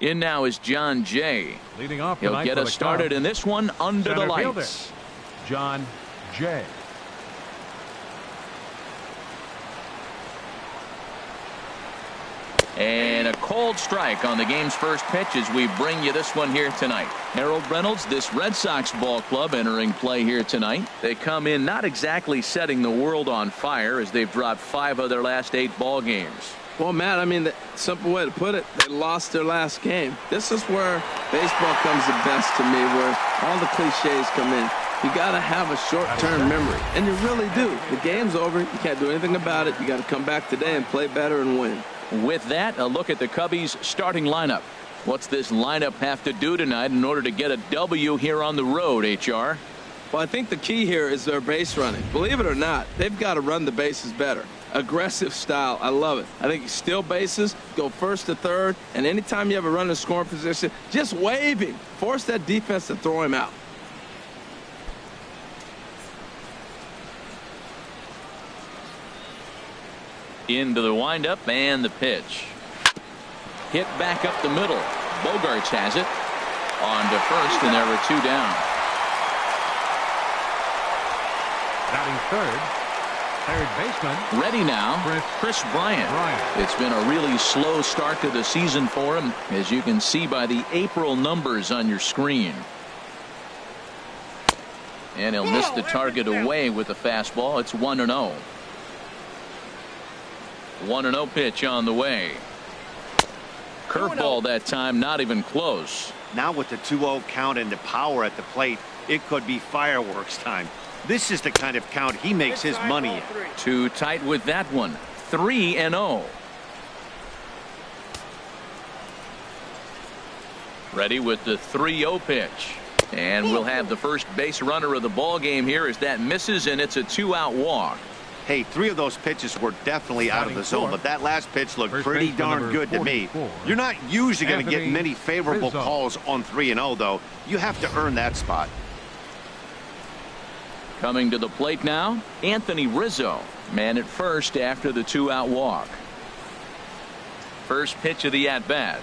In now is John Jay. Leading off He'll get us started in this one under the lights. John Jay. And a cold strike on the game's first pitch as we bring you this one here tonight. Harold Reynolds, this Red Sox ball club entering play here tonight. They come in not exactly setting the world on fire as they've dropped 5 of their last 8 ball games. Well, Matt, I mean, the simple way to put it, they lost their last game. This is where baseball comes the best to me, where all the cliches come in. You got to have a short-term memory, and you really do. The game's over. You can't do anything about it. You got to come back today and play better and win. With that, a look at the Cubbies' starting lineup. What's this lineup have to do tonight in order to get a W here on the road, HR? Well, I think the key here is their base running. Believe it or not, they've got to run the bases better. Aggressive style. I love it. I think you steal bases, go first to third, and anytime you have a runner in scoring position, just wave him. Force that defense to throw him out. Into the windup and the pitch. Hit back up the middle. Bogarts has it. On to first, and there were 2 down. Batting third baseman. Ready now, Chris Bryant. It's been a really slow start to the season for him, as you can see by the April numbers on your screen. And he'll miss the target away with the fastball. It's 1-0. 1-0 pitch on the way. Curveball that time, not even close. Now with the 2-0 count and the power at the plate, it could be fireworks time. This is the kind of count he makes his money in. Too tight with that one. 3-0. Ready with the 3-0 pitch. And we'll have the first base runner of the ball game here as that misses, and it's a 2-out walk. Hey, 3 of those pitches were definitely out of the zone, but that last pitch looked pretty darn good to me. You're not usually going to get many favorable calls on 3-0, though. You have to earn that spot. Coming to the plate now, Anthony Rizzo. Man at first after the 2-out walk. First pitch of the at-bat.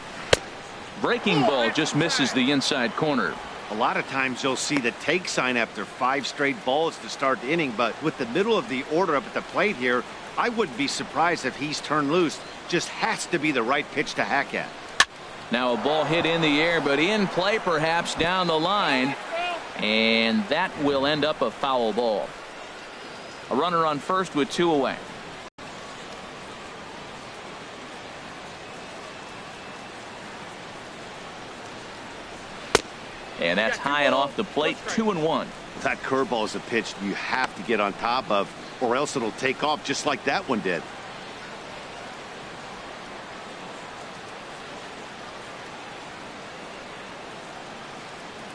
Breaking ball just misses the inside corner. A lot of times you'll see the take sign after 5 straight balls to start the inning, but with the middle of the order up at the plate here, I wouldn't be surprised if he's turned loose. Just has to be the right pitch to hack at. Now a ball hit in the air, but in play perhaps down the line, and that will end up a foul ball. A runner on first with 2 away. And that's high and off the plate. 2-1. That curveball is a pitch you have to get on top of, or else it'll take off just like that one did.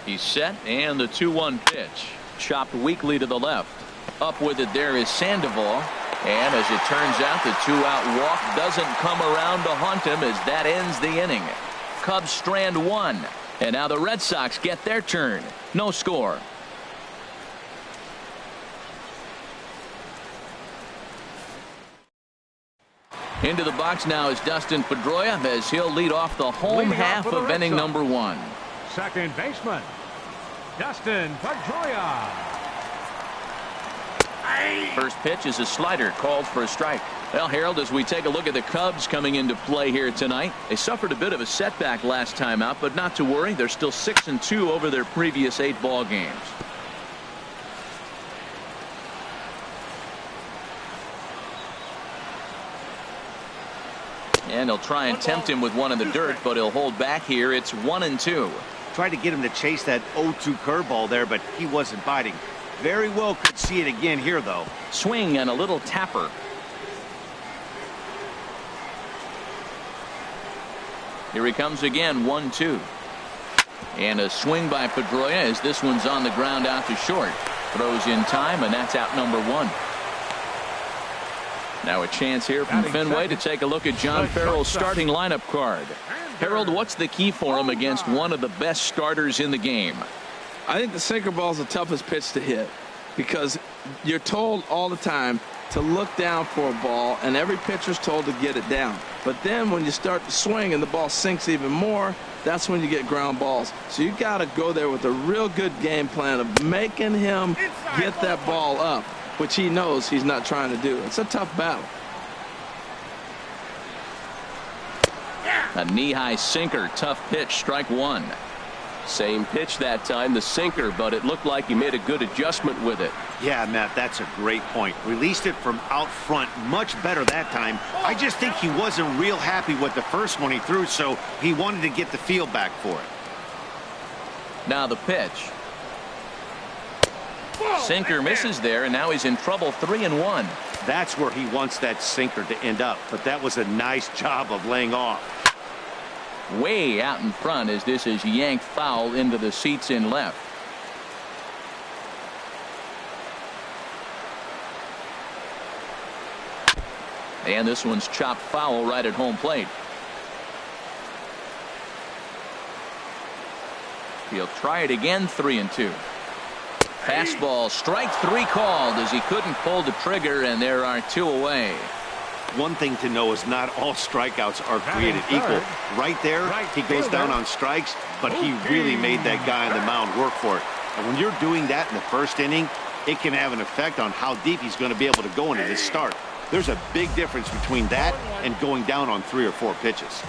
He's set, and the 2-1 pitch. Chopped weakly to the left. Up with it there is Sandoval. And as it turns out, the 2-out walk doesn't come around to haunt him as that ends the inning. Cubs strand 1. And now the Red Sox get their turn. No score. Into the box now is Dustin Pedroia as he'll lead off the home half of inning number 1. Second baseman, Dustin Pedroia. First pitch is a slider called for a strike. Well, Harold, as we take a look at the Cubs coming into play here tonight, they suffered a bit of a setback last time out, but not to worry. They're still 6-2 over their previous 8 ball games. And they'll try and tempt him with one in the dirt, but he'll hold back here. It's 1-2. Tried to get him to chase that 0-2 curveball there, but he wasn't biting. Very well could see it again here, though. Swing and a little tapper. Here he comes again, 1-2. And a swing by Pedroia as this one's on the ground out to short. Throws in time, and that's out number 1. Now a chance here from Fenway to take a look at John Farrell's starting lineup card. Harold, what's the key for him against one of the best starters in the game? I think the sinker ball is the toughest pitch to hit. because you're told all the time to look down for a ball, and every pitcher's told to get it down. But then when you start to swing and the ball sinks even more, that's when you get ground balls. So you got to go there with a real good game plan of making him get that ball up, which he knows he's not trying to do. It's a tough battle. A knee-high sinker, tough pitch, strike one. Same pitch that time, the sinker, but it looked like he made a good adjustment with it. Yeah, Matt, that's a great point. Released it from out front much better that time. I just think he wasn't real happy with the first one he threw, so he wanted to get the feel back for it. Now the pitch. Sinker misses there, and now he's in trouble, 3-1. That's where he wants that sinker to end up, but that was a nice job of laying off. Way out in front as this is yanked foul into the seats in left. And this one's chopped foul right at home plate. He'll try it again, 3-2. Fastball, strike three called as he couldn't pull the trigger, and there are two away. One thing to know is not all strikeouts are created equal. Right there, he goes down on strikes, but he really made that guy on the mound work for it. And when you're doing that in the first inning, it can have an effect on how deep he's going to be able to go into this start. There's a big difference between that and going down on 3 or 4 pitches.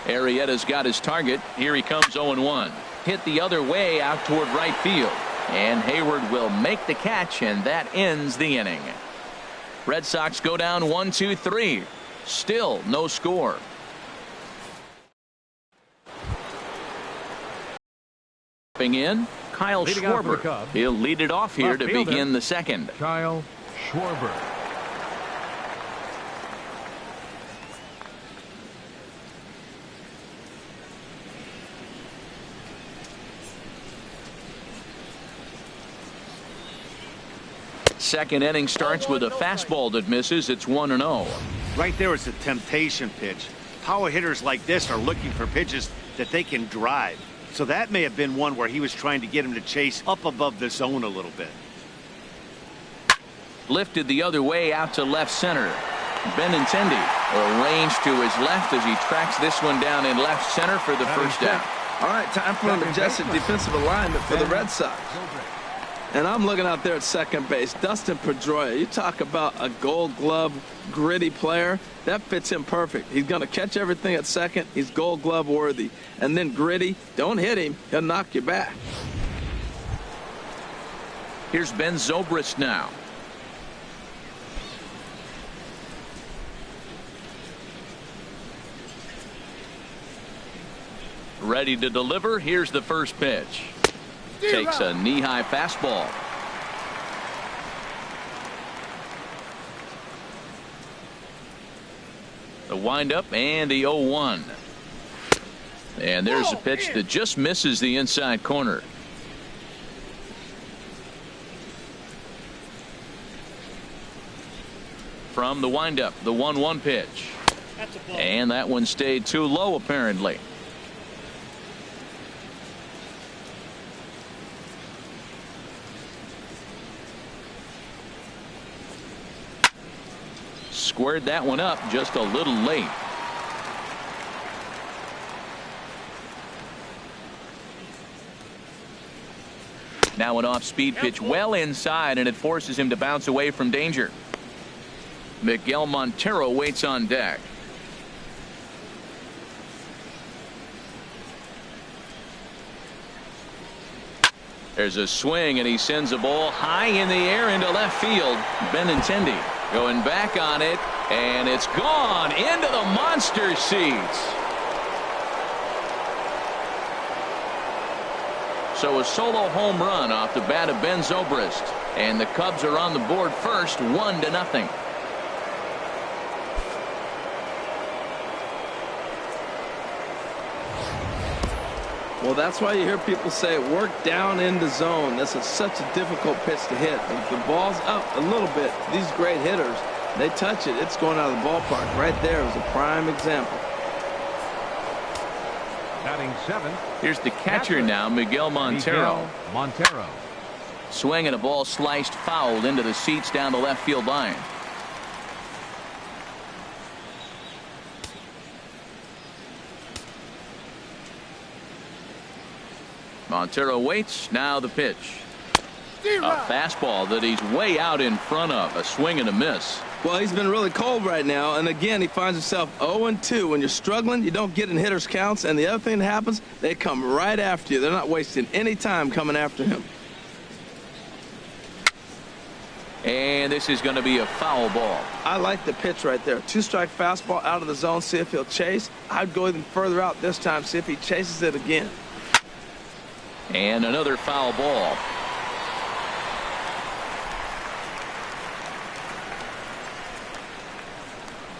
Arrieta's got his target. Here he comes, 0-1. Hit the other way out toward right field. And Hayward will make the catch, and that ends the inning. Red Sox go down 1-2-3. Still no score. In Kyle Schwarber. He'll lead it off here to begin the second. Kyle Schwarber. Second inning starts with a fastball that misses. It's 1-0. Right there is a temptation pitch. Power hitters like this are looking for pitches that they can drive. So that may have been one where he was trying to get him to chase up above the zone a little bit. Lifted the other way out to left center. Benintendi arranged to his left as he tracks this one down in left center for the first down. All right, time for a majestic defensive alignment for the Red Sox. And I'm looking out there at second base. Dustin Pedroia, you talk about a Gold Glove gritty player. That fits him perfect. He's going to catch everything at second. He's Gold Glove worthy. And then gritty, don't hit him. He'll knock you back. Here's Ben Zobrist now. Ready to deliver. Here's the first pitch. Takes a knee-high fastball. The windup and the 0-1. And there's a pitch that just misses the inside corner. From the windup, the 1-1 pitch. And that one stayed too low apparently. Squared that one up just a little late. Now an off-speed pitch well inside, and it forces him to bounce away from danger. Miguel Montero waits on deck. There's a swing, and he sends a ball high in the air into left field. Benintendi going back on it, and it's gone into the monster seats. So a solo home run off the bat of Ben Zobrist, and the Cubs are on the board first, 1-0. Well, that's why you hear people say work down in the zone. This is such a difficult pitch to hit. If the ball's up a little bit, these great hitters, they touch it, it's going out of the ballpark. Right there is a prime example. Batting 7th. Here's the catcher now, Miguel Montero. Swing and a ball sliced fouled into the seats down the left field line. Montero waits. Now the pitch. A fastball that he's way out in front of. A swing and a miss. Well, he's been really cold right now, and again, he finds himself 0-2. When you're struggling, you don't get in hitters' counts, and the other thing that happens, they come right after you. They're not wasting any time coming after him. And this is going to be a foul ball. I like the pitch right there. 2-strike fastball out of the zone, see if he'll chase. I'd go even further out this time, see if he chases it again. And another foul ball.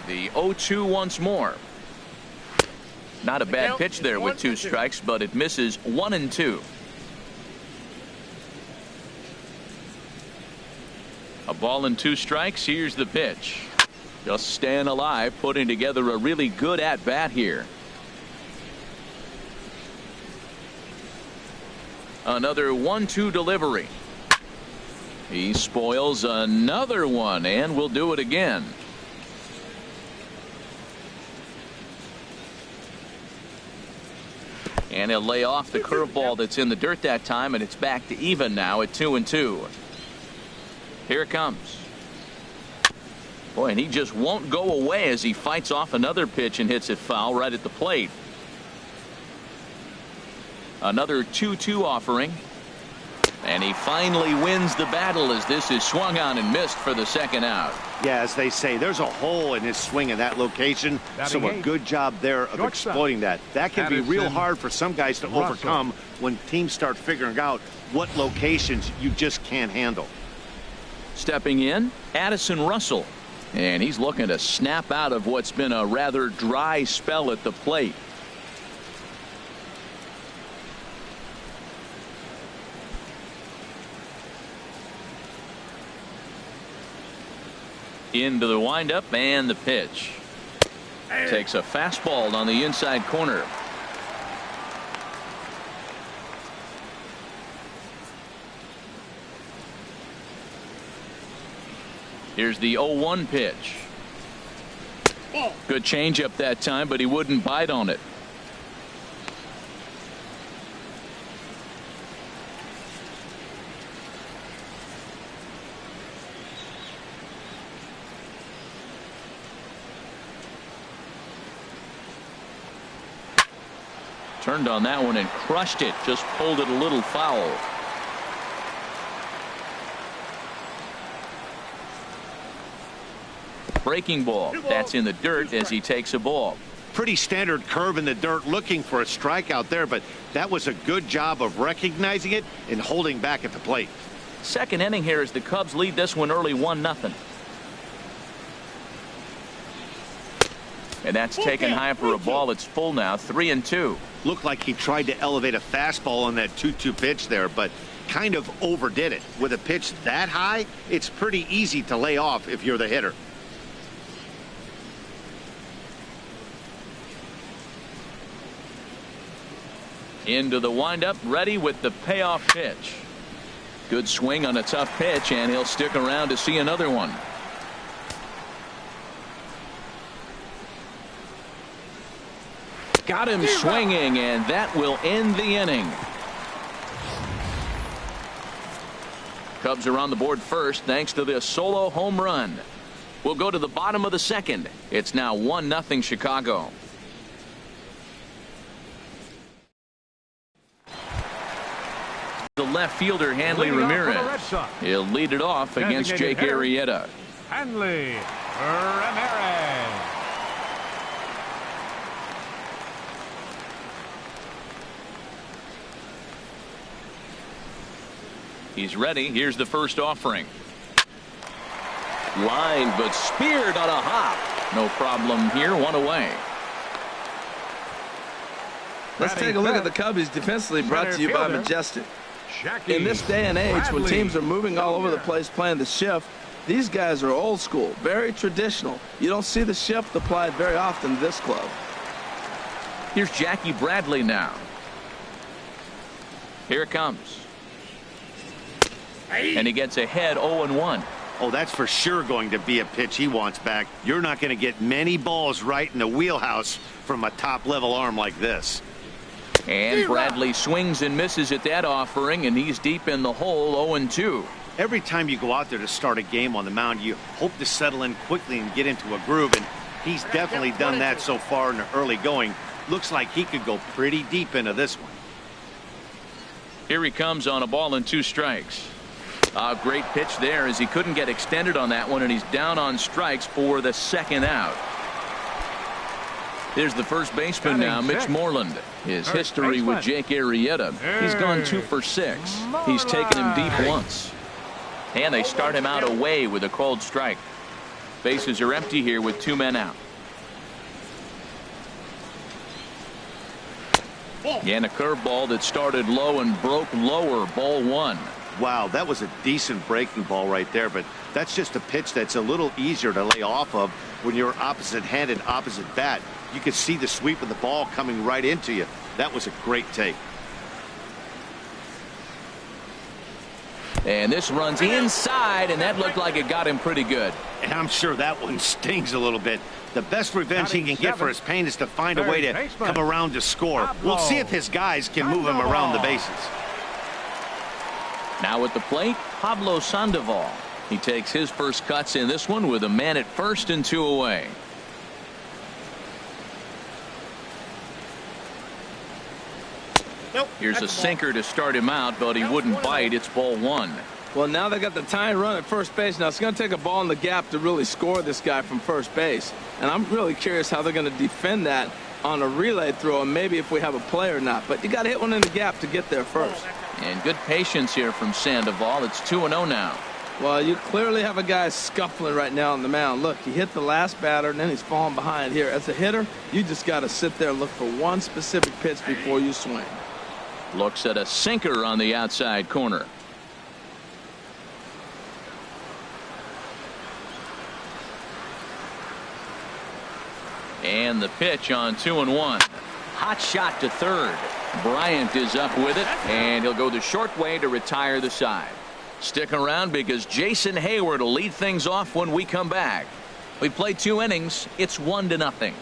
The 0-2 once more. Not a bad pitch there with 2 strikes, but it misses 1-2. A ball and 2 strikes. Here's the pitch. Just staying alive, putting together a really good at-bat here. Another 1-2 delivery. He spoils another one, and will do it again. And he'll lay off the curveball that's in the dirt that time, and it's back to even now at 2-2. Here it comes. Boy, and he just won't go away as he fights off another pitch and hits it foul right at the plate. Another 2-2 offering. And he finally wins the battle as this is swung on and missed for the second out. Yeah, as they say, there's a hole in his swing in that location. So a good job there of exploiting that. That can be real hard for some guys to overcome when teams start figuring out what locations you just can't handle. Stepping in, Addison Russell. And he's looking to snap out of what's been a rather dry spell at the plate. Into the windup and the pitch. Takes a fastball on the inside corner. Here's the 0-1 pitch. Good changeup that time, but he wouldn't bite on it. Turned on that one and crushed it. Just pulled it a little foul. Breaking ball. That's in the dirt as he takes a ball. Pretty standard curve in the dirt, looking for a strikeout there, but that was a good job of recognizing it and holding back at the plate. Second inning here as the Cubs lead this one early 1-0. And that's taken high for a ball. It's full now, 3-2. Looked like he tried to elevate a fastball on that 2-2 pitch there, but kind of overdid it. With a pitch that high, it's pretty easy to lay off if you're the hitter. Into the windup, ready with the payoff pitch. Good swing on a tough pitch, and he'll stick around to see another one. Got him swinging, and that will end the inning. Cubs are on the board first thanks to this solo home run. We'll go to the bottom of the second. It's now 1-0 Chicago. The left fielder, Hanley Ramirez. He'll lead it off against Jake Arrieta. Hanley Ramirez. He's ready. Here's the first offering. Line, but speared on a hop. No problem here. One away. Let's take a look at the Cubbies defensively, brought to you by Majestic. In this day and age, when teams are moving all over the place playing the shift, these guys are old school, very traditional. You don't see the shift applied very often in this club. Here's Jackie Bradley now. Here it comes. And he gets ahead 0-1. Oh, that's for sure going to be a pitch he wants back. You're not going to get many balls right in the wheelhouse from a top-level arm like this. And Bradley swings and misses at that offering, and he's deep in the hole, 0-2. Every time you go out there to start a game on the mound, you hope to settle in quickly and get into a groove, and he's definitely done that so far in the early going. Looks like he could go pretty deep into this one. Here he comes on a ball and 2 strikes. A great pitch there as he couldn't get extended on that one, and he's down on strikes for the 2nd out. Here's the first baseman now, Mitch Moreland. His history with Jake Arrieta. He's gone 2 for 6. He's taken him deep once. And they start him out away with a called strike. Bases are empty here with 2 men out. And a curveball that started low and broke lower, ball 1. Wow, that was a decent breaking ball right there, but that's just a pitch that's a little easier to lay off of when you're opposite-handed, opposite bat. You could see the sweep of the ball coming right into you. That was a great take. And this runs inside, and that looked like it got him pretty good. And I'm sure that one stings a little bit. The best revenge he can get for his pain is to find a way to come around to score. We'll see if his guys can move him around the bases. Now at the plate, Pablo Sandoval. He takes his first cuts in this one with a man at first and 2 away. Here's a sinker to start him out, but he wouldn't bite. It's ball 1. Well, now they got the tying run at first base. Now it's going to take a ball in the gap to really score this guy from first base. And I'm really curious how they're going to defend that on a relay throw, and maybe if we have a play or not. But you got to hit one in the gap to get there first. And good patience here from Sandoval. It's 2-0 now. Well, you clearly have a guy scuffling right now on the mound. Look, he hit the last batter, and then he's falling behind here. As a hitter, you just got to sit there and look for one specific pitch before you swing. Looks at a sinker on the outside corner. And the pitch on 2-1. Hot shot to third. Bryant is up with it, and he'll go the short way to retire the side. Stick around because Jason Hayward will lead things off when we come back. We played 2 innings. It's 1-0.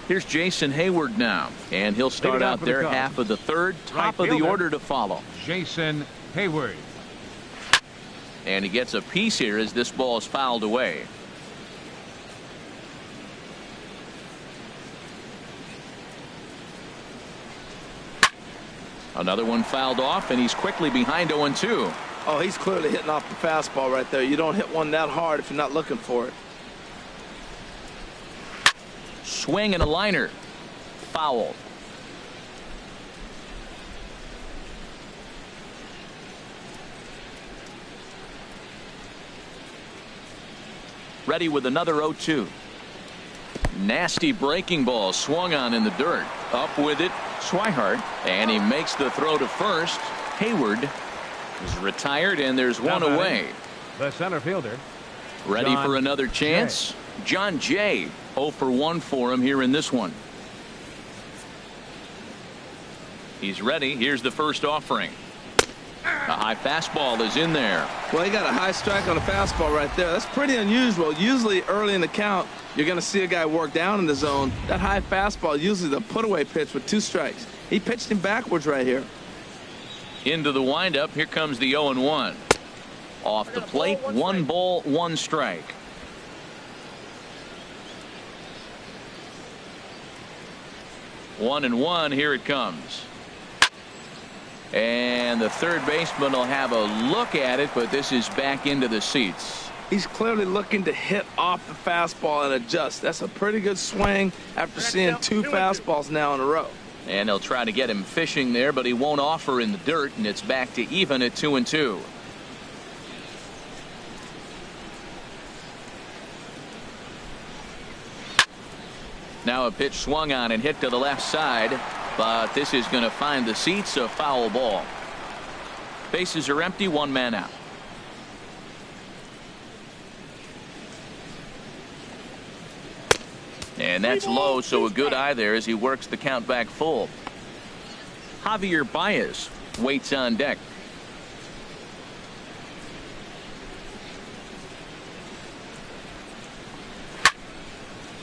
Here's Jason Hayward now, and he'll start out their half of the 3rd. Top of the order to follow. Jason Hayward. And he gets a piece here as this ball is fouled away. Another one fouled off, and he's quickly behind 0-2. Oh, he's clearly hitting off the fastball right there. You don't hit one that hard if you're not looking for it. Swing and a liner. Foul. Ready with another 0-2. Nasty breaking ball swung on in the dirt. Up with it, Swihart, and he makes the throw to first. Hayward is retired, and there's one away. The center fielder. Ready for another chance? John Jay. 0 for 1 for him here in this one. He's ready. Here's the first offering. A high fastball is in there. Well, he got a high strike on a fastball right there. That's pretty unusual. Usually early in the count, you're going to see a guy work down in the zone. That high fastball, usually the put-away pitch with 2 strikes. He pitched him backwards right here. Into the windup. Here comes the 0-1. Off the plate, 1 ball, 1 strike. One and 1. Here it comes. And the third baseman will have a look at it, but this is back into the seats. He's clearly looking to hit off the fastball and adjust. That's a pretty good swing after seeing 2 fastballs now in a row. And they'll try to get him fishing there, but he won't offer in the dirt, and it's back to even at 2-2. Now a pitch swung on and hit to the left side, but this is going to find the seats. A foul ball. Bases are empty. 1 man out. And that's low, so a good eye there as he works the count back full. Javier Baez waits on deck.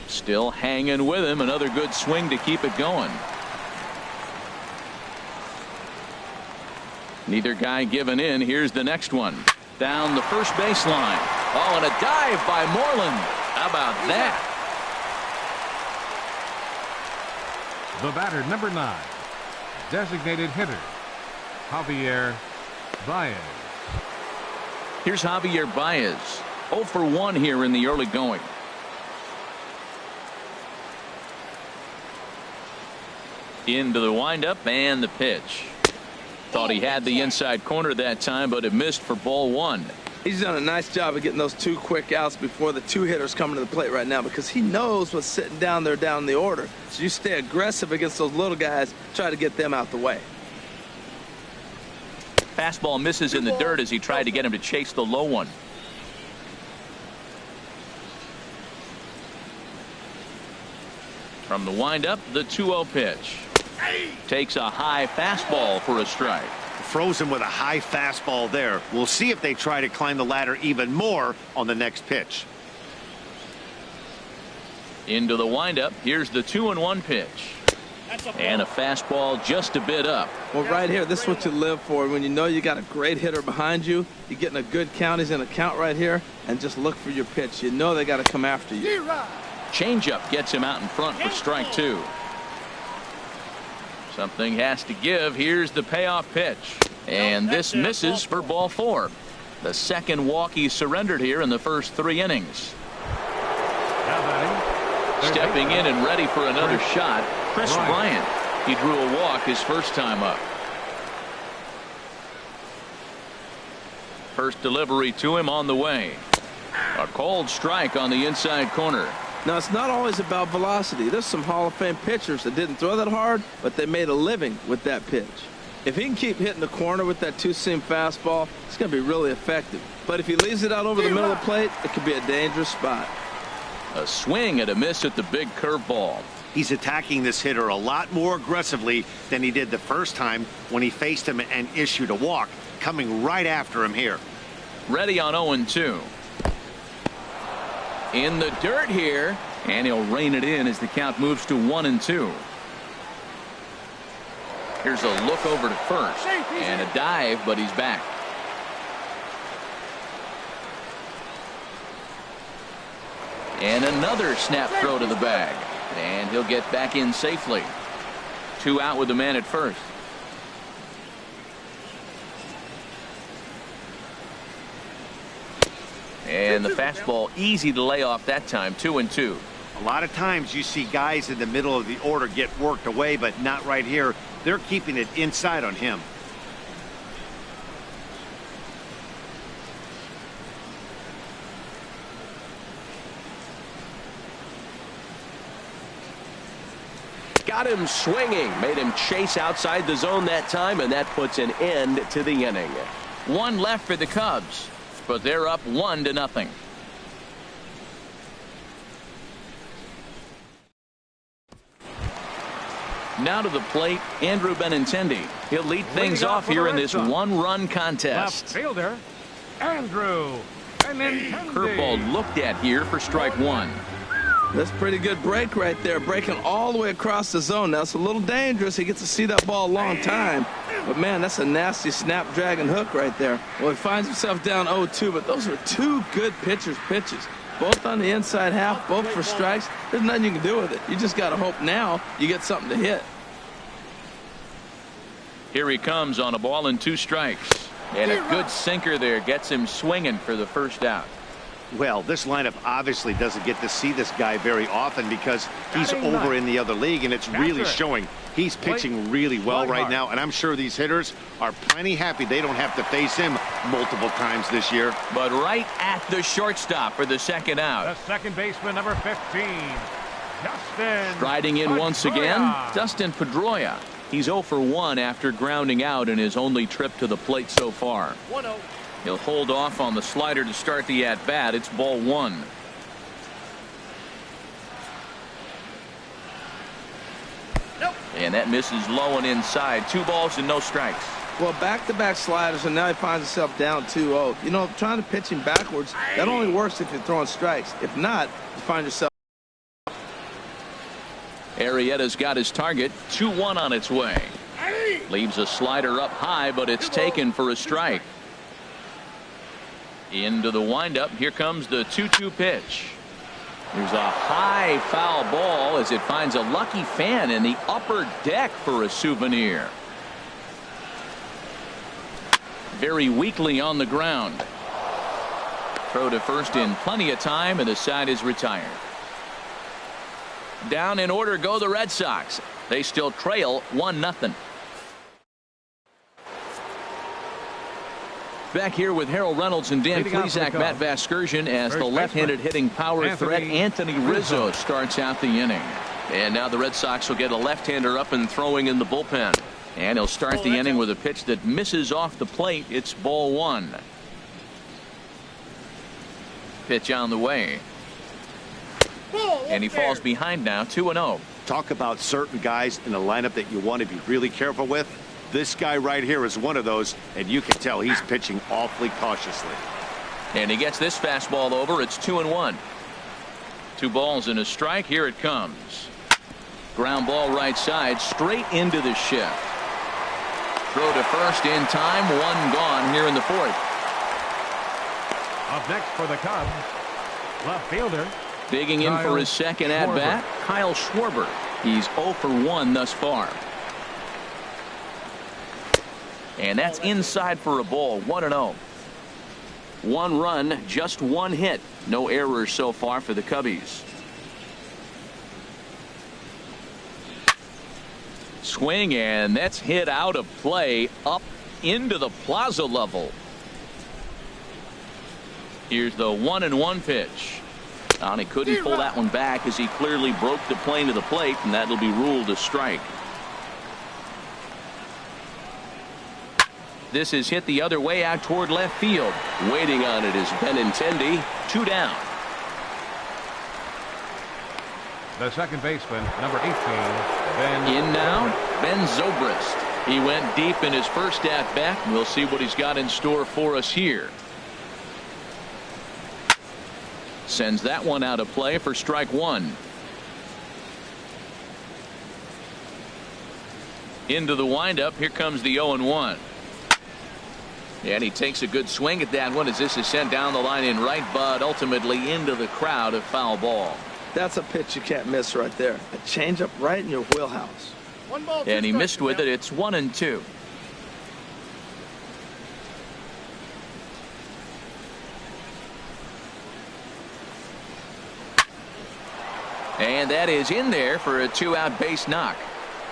Still hanging with him. Another good swing to keep it going. Neither guy giving in. Here's the next one. Down the first baseline. Oh, and a dive by Moreland. How about that? The batter, number 9. Designated hitter, Javier Baez. Here's Javier Baez. 0 for 1 here in the early going. Into the windup and the pitch. Thought he had the inside corner that time, but it missed for ball 1. He's done a nice job of getting those 2 quick outs before the 2 hitters coming to the plate right now, because he knows what's sitting down there down the order. So you stay aggressive against those little guys, try to get them out the way. Fastball misses in the dirt as he tried to get him to chase the low one. From the windup, the 2-0 pitch. Takes a high fastball for a strike. Frozen with a high fastball there. We'll see if they try to climb the ladder even more on the next pitch. Into the windup. Here's the 2-1 pitch. And a fastball just a bit up. Well, right here, this is what you live for. When you know you got a great hitter behind you, you're getting a good count. He's in a count right here, and just look for your pitch. You know they got to come after you. Changeup gets him out in front for strike 2. Something has to give. Here's the payoff pitch. And this misses for ball 4. The second walk he surrendered here in the first 3 innings. Stepping in and ready for another shot, Chris Bryant. He drew a walk his first time up. First delivery to him on the way. A cold strike on the inside corner. Now, it's not always about velocity. There's some Hall of Fame pitchers that didn't throw that hard, but they made a living with that pitch. If he can keep hitting the corner with that 2-seam fastball, it's going to be really effective. But if he leaves it out over the middle of the plate, it could be a dangerous spot. A swing and a miss at the big curveball. He's attacking this hitter a lot more aggressively than he did the first time when he faced him and issued a walk, coming right after him here. Ready on 0-2. In the dirt here, and he'll rein it in as the count moves to 1-2. Here's a look over to first and a dive, but he's back. And another snap throw to the bag, and he'll get back in safely. 2 out with the man at first. And the fastball easy to lay off that time. 2-2. A lot of times you see guys in the middle of the order get worked away, but not right here. They're keeping it inside on him. Got him swinging, made him chase outside the zone that time, and that puts an end to the inning. 1 left for the Cubs, but they're up 1-0. Now to the plate, Andrew Benintendi. He'll lead things off here in this 1-run contest. Left fielder, Andrew Benintendi. Curveball looked at here for strike 1. That's a pretty good break right there, breaking all the way across the zone. Now, it's a little dangerous. He gets to see that ball a long time. But, man, that's a nasty snapdragon hook right there. Well, he finds himself down 0-2, but those are 2 good pitchers' pitches. Both on the inside half, both for strikes. There's nothing you can do with it. You just got to hope now you get something to hit. Here he comes on a ball and 2 strikes. And a good sinker there gets him swinging for the first out. Well, this lineup obviously doesn't get to see this guy very often because he's over in the other league, and it's really showing. He's pitching really well right now, and I'm sure these hitters are plenty happy they don't have to face him multiple times this year. But right at the shortstop for the second out. The second baseman, number 15, Dustin. Striding in once again, Dustin Pedroia. He's 0 for 1 after grounding out in his only trip to the plate so far. 1-0. He'll hold off on the slider to start the at-bat. It's ball 1. And that misses low and inside. 2 balls and no strikes. Well, back-to-back sliders, and now he finds himself down 2-0. You know, trying to pitch him backwards, that only works if you're throwing strikes. If not, you find yourself. Arrieta's got his target. 2-1 on its way. Leaves a slider up high, but it's taken for a strike. Into the windup. Here comes the 2-2 pitch. There's a high foul ball as it finds a lucky fan in the upper deck for a souvenir. Very weakly on the ground. Throw to first in plenty of time, and the side is retired. Down in order go the Red Sox. They still trail 1-0. Back here with Harold Reynolds and Dan Plesac, Matt Vasgersian, as the left-handed hitting power threat Anthony Rizzo starts out the inning. And now the Red Sox will get a left-hander up and throwing in the bullpen. And he'll start the inning with a pitch that misses off the plate. It's ball 1. Pitch on the way. And he falls behind now, 2-0. Talk about certain guys in the lineup that you want to be really careful with. This guy right here is one of those, and you can tell he's pitching awfully cautiously. And he gets this fastball over. It's 2-1. 2 balls and a strike. Here it comes. Ground ball right side, straight into the shift. Throw to first in time. 1 gone here in the 4th. Up next for the Cubs, left fielder. Digging in for his second at-bat, Kyle Schwarber. He's 0 for 1 thus far. And that's inside for a ball. 1-0. 1 run, just 1 hit. No errors so far for the Cubbies. Swing, and that's hit out of play up into the plaza level. Here's the 1-1 pitch. And he couldn't pull that one back as he clearly broke the plane to the plate, and that'll be ruled a strike. This is hit the other way out toward left field. Waiting on it is Benintendi. 2 down. The second baseman, number 18, Ben. In now, Ben Zobrist. He went deep in his first at-bat. We'll see what he's got in store for us here. Sends that one out of play for strike 1. Into the windup. Here comes the 0-1. And he takes a good swing at that one as this is sent down the line in right, but ultimately into the crowd, a foul ball. That's a pitch you can't miss right there. A changeup right in your wheelhouse. 1 ball, 2 and he strikes missed with it. It's 1-2. And that is in there for a 2-out base knock.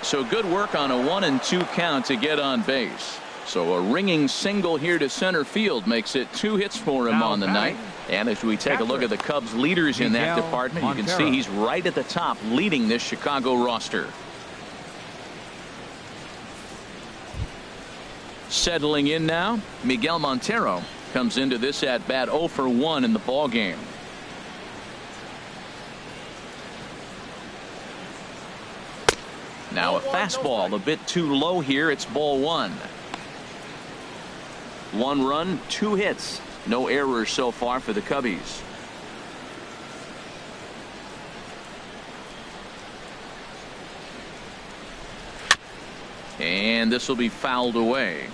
So good work on a 1-2 count to get on base. So a ringing single here to center field makes it 2 hits for him on the night. And as we take a look at the Cubs leaders in that department, you can see he's right at the top leading this Chicago roster. Settling in now, Miguel Montero comes into this at bat 0 for 1 in the ball game. Now a fastball a bit too low here. It's ball 1. 1 run, 2 hits. No errors so far for the Cubbies. And this will be fouled away.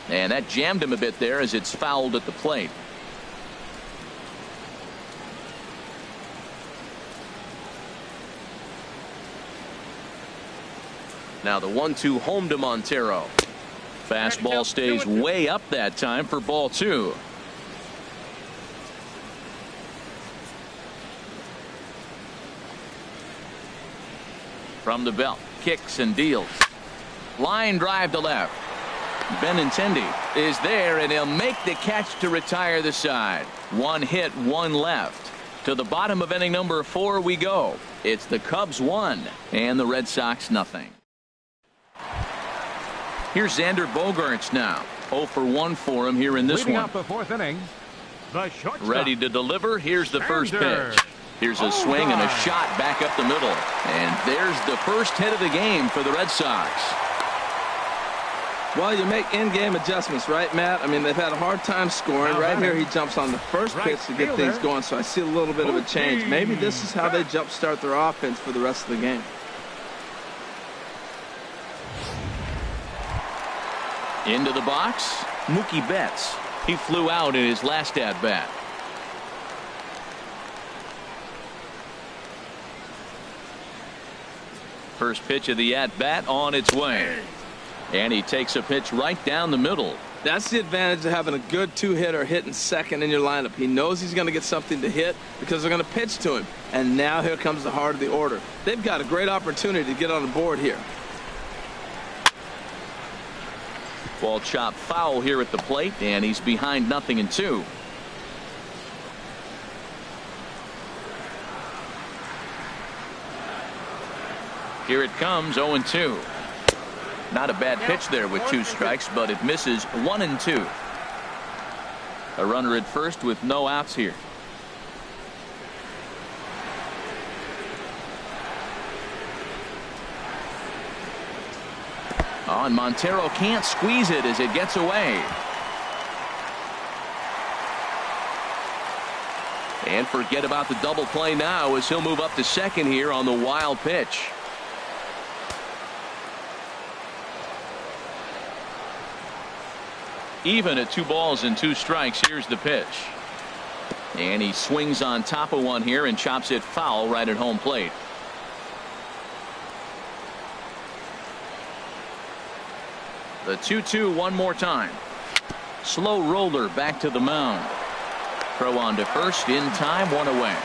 And that jammed him a bit there as it's fouled at the plate. Now the 1-2 home to Montero. Fastball stays way up that time for ball 2. From the belt, kicks and deals. Line drive to left. Benintendi is there, and he'll make the catch to retire the side. 1 hit, 1 left. To the bottom of inning number 4 we go. It's the Cubs 1 and the Red Sox nothing. Here's Xander Bogaerts now. 0 for 1 for him here in this Leading one. up the fourth inning, the shortstop. Ready to deliver. Here's the first Sander. pitch. Here's a swing and a shot back up the middle. And there's the first hit of the game for the Red Sox. Well, you make in-game adjustments, right, Matt? I mean, they've had a hard time scoring. Right here, he jumps on the first pitch to get things going, so I see a little bit of a change. Maybe this is how they jumpstart their offense for the rest of the game. Into the box, Mookie Betts. He flew out in his last at-bat. First pitch of the at-bat on its way. And he takes a pitch right down the middle. That's the advantage of having a good two-hitter hitting second in your lineup. He knows he's going to get something to hit because they're going to pitch to him. And now here comes the heart of the order. They've got a great opportunity to get on the board here. Ball chopped foul here at the plate, and he's behind 0-2. Here it comes, 0-2. Not a bad pitch there with 2 strikes, but it misses 1-2. A runner at first with no outs here. Oh, and Montero can't squeeze it as it gets away. And forget about the double play now as he'll move up to second here on the wild pitch. Even at 2 balls and 2 strikes. Here's the pitch. And he swings on top of one here and chops it foul right at home plate. The 2-2 one more time. Slow roller back to the mound. Throw on to first in time, 1 away.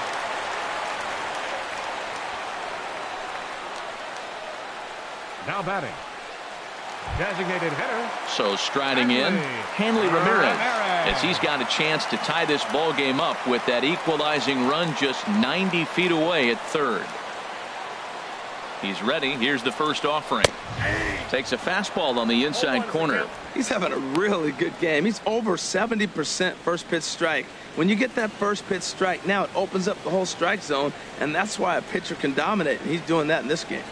Now batting, designated hitter. So striding in, Hanley Ramirez, as he's got a chance to tie this ball game up with that equalizing run just 90 feet away at third. He's ready. Here's the first offering. Takes a fastball on the inside corner. He's having a really good game. He's over 70% first pitch strike. When you get that first pitch strike, now it opens up the whole strike zone, and that's why a pitcher can dominate, and he's doing that in this game.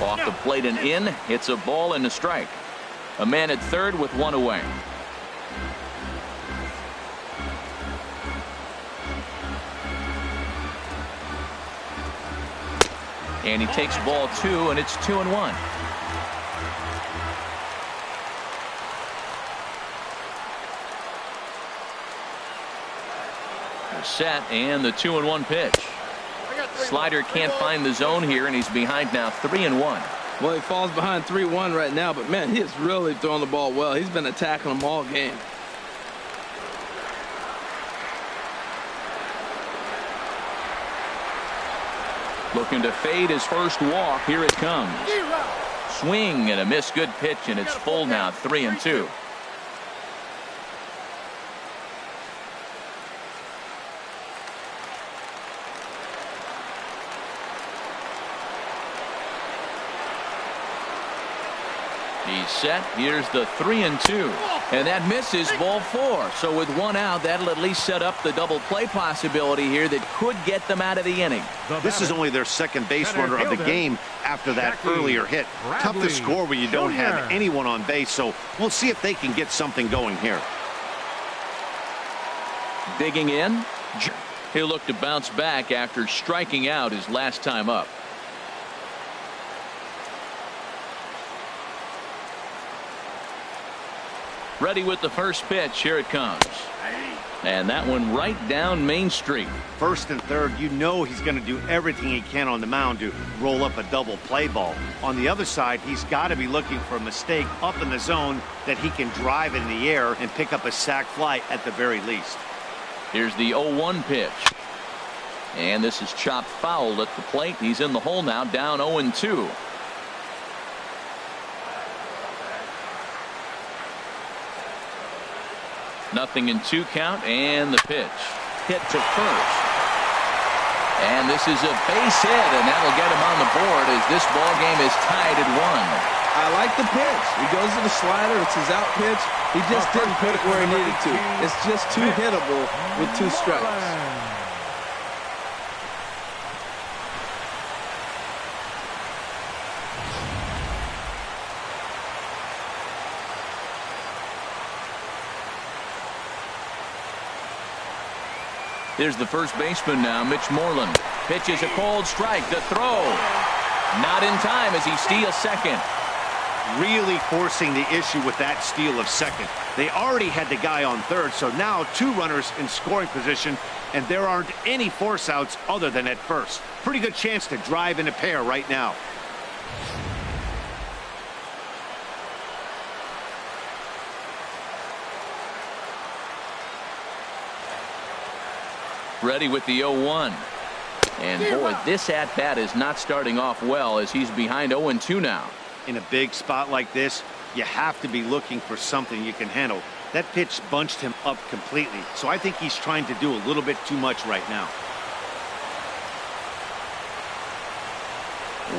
Off the plate and in. It's a ball and a strike. A man at third with 1 away. And he takes ball 2, and it's 2-1. They're set, and the 2-1 pitch. Slider can't find the zone here, and he's behind now 3-1. Well, he falls behind 3-1 right now, but man, he is really throwing the ball well. He's been attacking them all game. Looking to fade his first walk. Here it comes. Swing and a miss. Good pitch, and it's full now, 3-2. He's set. Here's the 3-2. And that misses, ball 4. So with 1 out, that'll at least set up the double play possibility here that could get them out of the inning. This is only their second base runner of the game after that earlier hit. Tough to score when you don't have anyone on base, so we'll see if they can get something going here. Digging in. He'll look to bounce back after striking out his last time up. Ready with the first pitch. Here it comes. And that one right down Main Street. First and third, you know he's going to do everything he can on the mound to roll up a double play ball. On the other side, he's got to be looking for a mistake up in the zone that he can drive in the air and pick up a sac fly at the very least. Here's the 0-1 pitch. And this is chopped foul at the plate. He's in the hole now, down 0-2. 0-2 count, and the pitch hit to first. And this is a base hit, and that'll get him on the board as this ball game is tied at 1. I like the pitch. He goes to the slider. It's his out pitch. He just didn't put it where he needed to. It's just too hittable with 2 strikes. Here's the first baseman now, Mitch Moreland. Pitches a cold strike. The throw. Not in time as he steals second. Really forcing the issue with that steal of second. They already had the guy on third, so now 2 runners in scoring position, and there aren't any force outs other than at first. Pretty good chance to drive in a pair right now. Ready with the 0-1. And boy, this at-bat is not starting off well as he's behind 0-2 now. In a big spot like this, you have to be looking for something you can handle. That pitch bunched him up completely, so I think he's trying to do a little bit too much right now.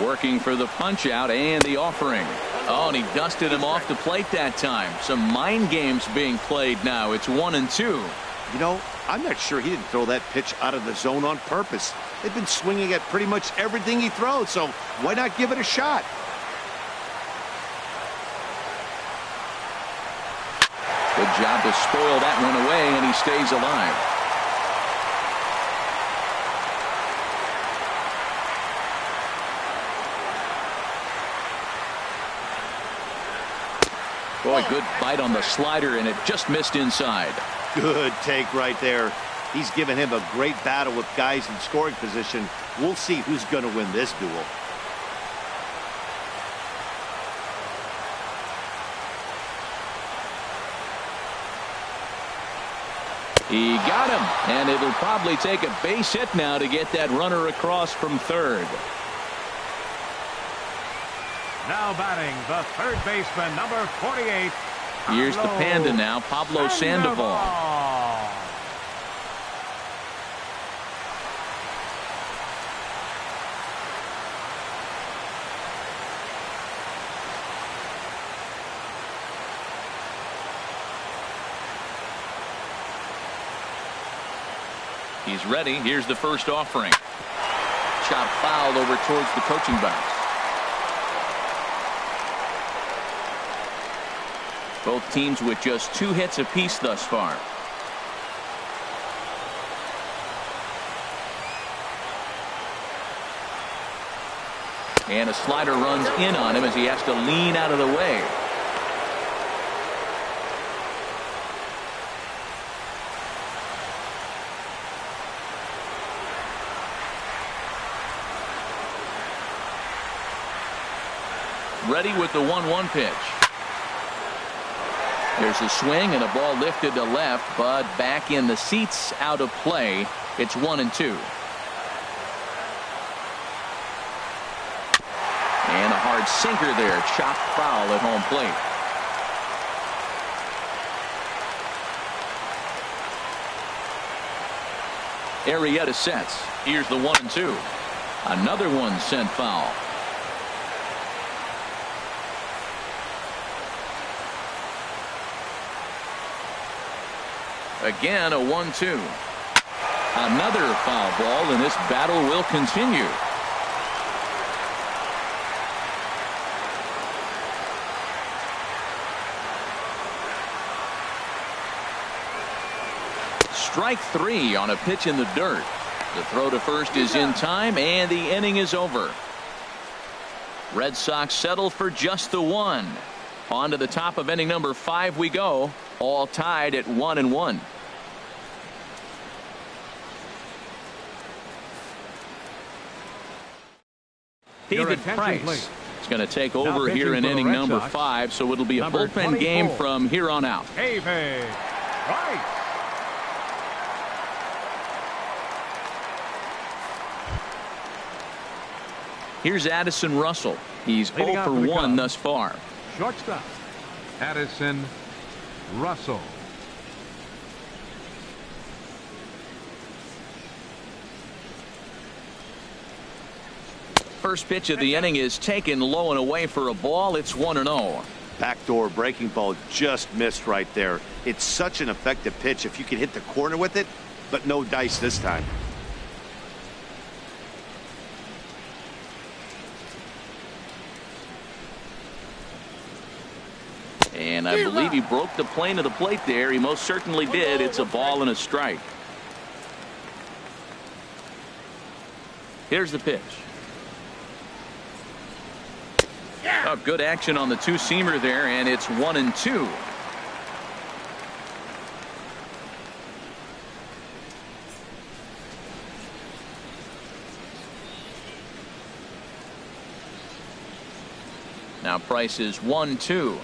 Working for the punch out and the offering. Oh, and he dusted him off the plate that time. Some mind games being played now. It's 1-2. You know, I'm not sure he didn't throw that pitch out of the zone on purpose. They've been swinging at pretty much everything he throws, so why not give it a shot? Good job to spoil that one away, and he stays alive. Boy, good bite on the slider, and it just missed inside. Good take right there. He's given him a great battle with guys in scoring position. We'll see who's going to win this duel. He got him, and it'll probably take a base hit now to get that runner across from third. Now batting, the third baseman, number 48. Here's the Panda now, Pablo Sandoval. He's ready. Here's the first offering. Chop fouled over towards the coaching box. Both teams with just 2 hits apiece thus far. And a slider runs in on him as he has to lean out of the way. Ready with the 1-1 pitch. There's a swing and a ball lifted to left, but back in the seats, out of play. It's 1-2. And a hard sinker there, chopped foul at home plate. Arrieta sets. Here's the 1-2. Another one sent foul. Again, a 1-2. Another foul ball, and this battle will continue. Strike 3 on a pitch in the dirt. The throw to first is in time, and the inning is over. Red Sox settle for just the 1. On to the top of inning number 5 we go, all tied at 1-1. David Price is going to take over here in inning number 5, so it'll be a bullpen game from here on out. David Price. Here's Addison Russell. He's 0 for 1 thus far. Shortstop, Addison Russell. First pitch of the inning is taken low and away for a ball. It's 1-0. Backdoor breaking ball just missed right there. It's such an effective pitch if you can hit the corner with it, but no dice this time. And I believe he broke the plane of the plate there. He most certainly did. It's a ball and a strike. Here's the pitch. Oh, good action on the two-seamer there, and it's 1-2. Now Price is 1-2.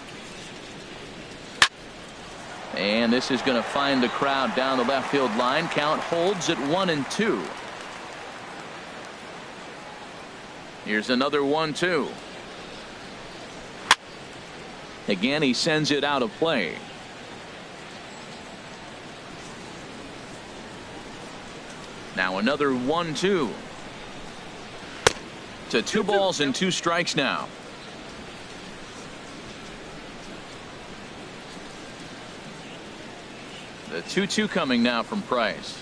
And this is going to find the crowd down the left field line. Count holds at 1-2. Here's another 1-2. Again, he sends it out of play. Now another 1-2. To 2 balls and 2 strikes now. The 2-2 coming now from Price.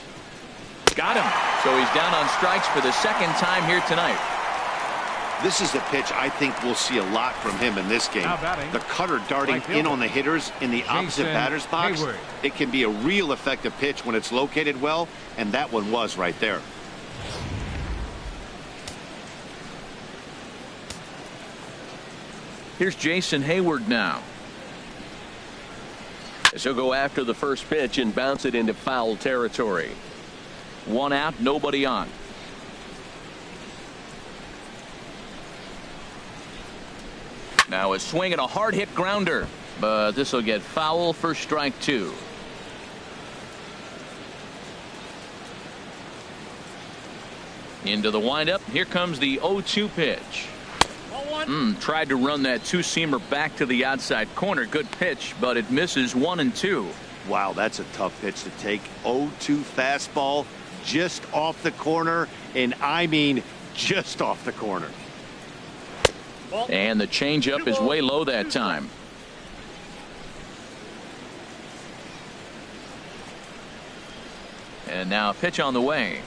Got him. So he's down on strikes for the second time here tonight. This is the pitch I think we'll see a lot from him in this game. The cutter darting in on the hitters in the opposite batter's box. It can be a real effective pitch when it's located well, and that one was right there. Here's Jason Hayward now. So he'll go after the first pitch and bounce it into foul territory. 1 out, nobody on. Now a swing and a hard hit grounder, but this will get foul for strike 2. Into the windup. Here comes the 0-2 pitch. Tried to run that two-seamer back to the outside corner. Good pitch, but it misses 1-2. Wow, that's a tough pitch to take. 0-2 fastball just off the corner, and I mean just off the corner. And the changeup is way low that time. And now a pitch on the way.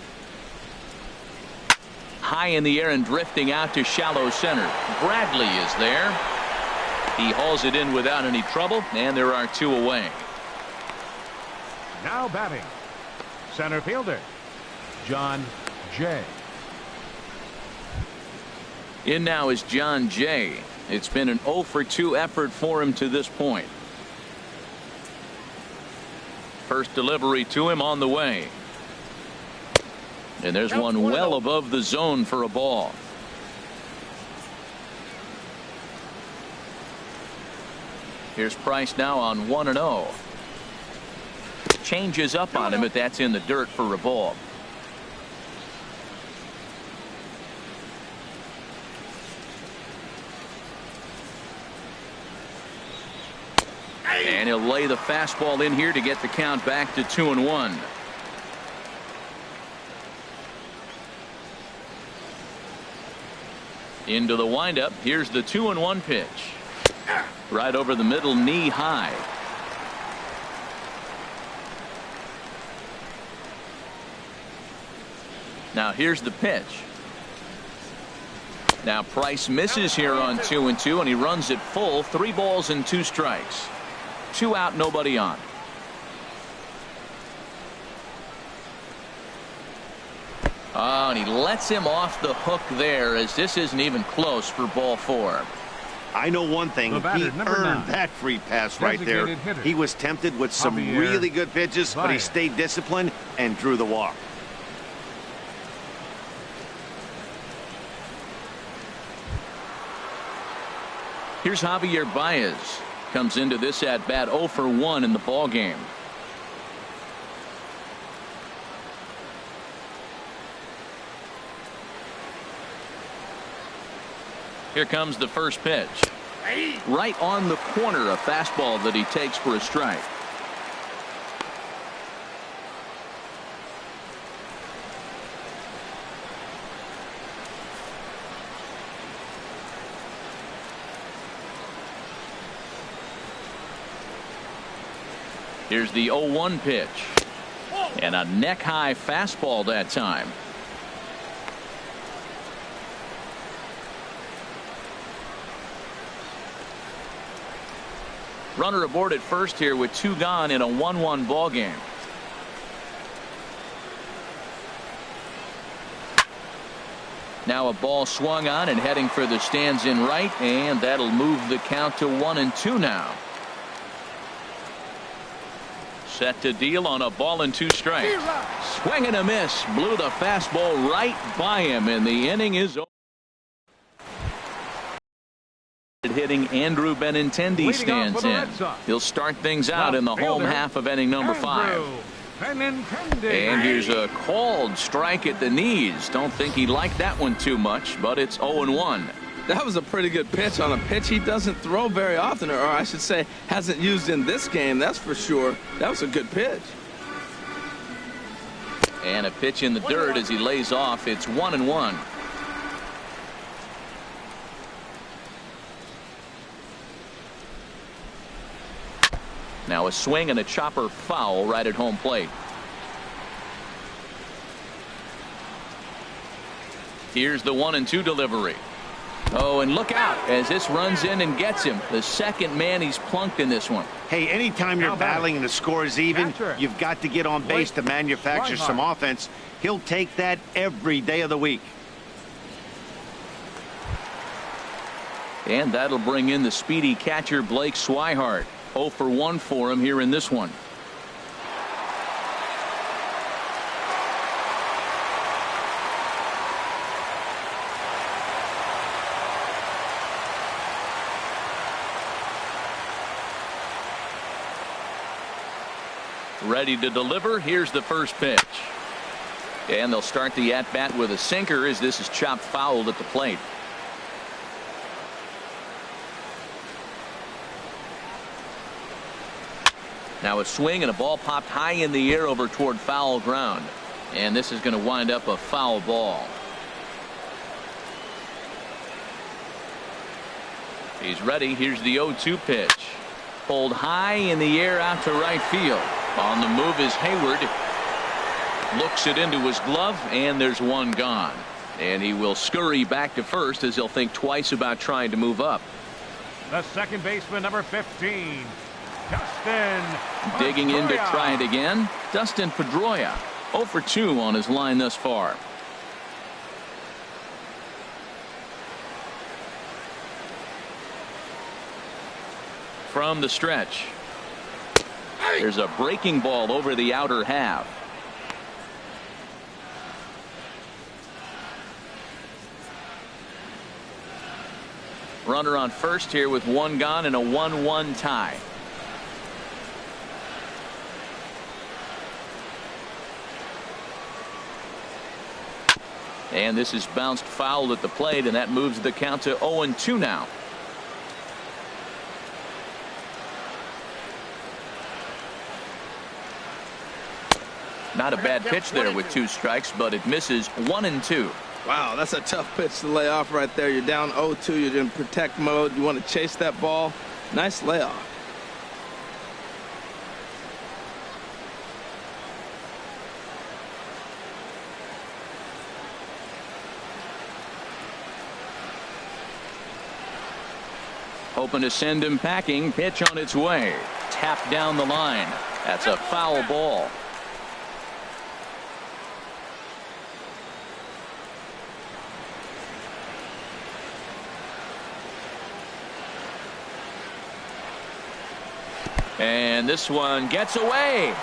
High in the air and drifting out to shallow center. Bradley is there. He hauls it in without any trouble, and there are 2 away. Now batting, center fielder, John Jay. In now is John Jay. It's been an 0-for-2 effort for him to this point. First delivery to him on the way. And there's one well above the zone for a ball. Here's Price now on 1-0. Changes up on him, but that's in the dirt for a ball. And he'll lay the fastball in here to get the count back to 2-1. Into the windup. Here's the 2-1 pitch. Right over the middle, knee high. Now here's the pitch. Now Price misses here on 2-2, and he runs it full. 3 balls and 2 strikes. 2 out, nobody on. Oh, and he lets him off the hook there, as this isn't even close for ball 4. I know one thing. He earned that free pass right there. He was tempted with some really good pitches, but he stayed disciplined and drew the walk. Here's Javier Baez. Comes into this at bat 0-for-1 in the ball game. Here comes the first pitch. Right on the corner, a fastball that he takes for a strike. Here's the 0-1 pitch. And a neck-high fastball that time. Runner aboard at first here with 2 gone in a 1-1 ball game. Now a ball swung on and heading for the stands in right, and that'll move the count to 1-2 now. Set to deal on a ball and 2 strikes. Swing and a miss. Blew the fastball right by him, and the inning is over. Hitting Andrew Benintendi stands in. He'll start things out in the home half of inning number 5. And here's a called strike at the knees. Don't think he liked that one too much, but it's 0-1. That was a pretty good pitch on a pitch he doesn't throw very often, or I should say hasn't used in this game, that's for sure. That was a good pitch. And a pitch in the dirt as he lays off. It's 1-1. Now a swing and a chopper foul right at home plate. Here's the 1-2 delivery. Oh, and look out as this runs in and gets him. The second man he's plunked in this one. Hey, anytime you're battling and the score is even, you've got to get on base to manufacture some offense. He'll take that every day of the week. And that'll bring in the speedy catcher Blake Swihart. 0 for 1 for him here in this one. Ready to deliver. Here's the first pitch. And they'll start the at-bat with a sinker as this is chopped foul at the plate. Now a swing and a ball popped high in the air over toward foul ground. And this is going to wind up a foul ball. He's ready. Here's the 0-2 pitch. Pulled high in the air out to right field. On the move is Hayward. Looks it into his glove, and there's one gone. And he will scurry back to first as he'll think twice about trying to move up. The second baseman, number 15. Dustin digging in to Pedroia. try it again. Dustin Pedroia 0 for 2 on his line thus far. From the stretch. There's a breaking ball over the outer half. Runner on first here with 1 gone and a 1-1 tie. And this is bounced foul at the plate, and that moves the count to 0-2 now. Not a bad pitch there with 2 strikes, but it misses 1-2. Wow, that's a tough pitch to lay off right there. You're down 0-2. You're in protect mode. You want to chase that ball. Nice layoff. Hoping to send him packing. Pitch on its way. Tapped down the line. That's a foul ball. And this one gets away.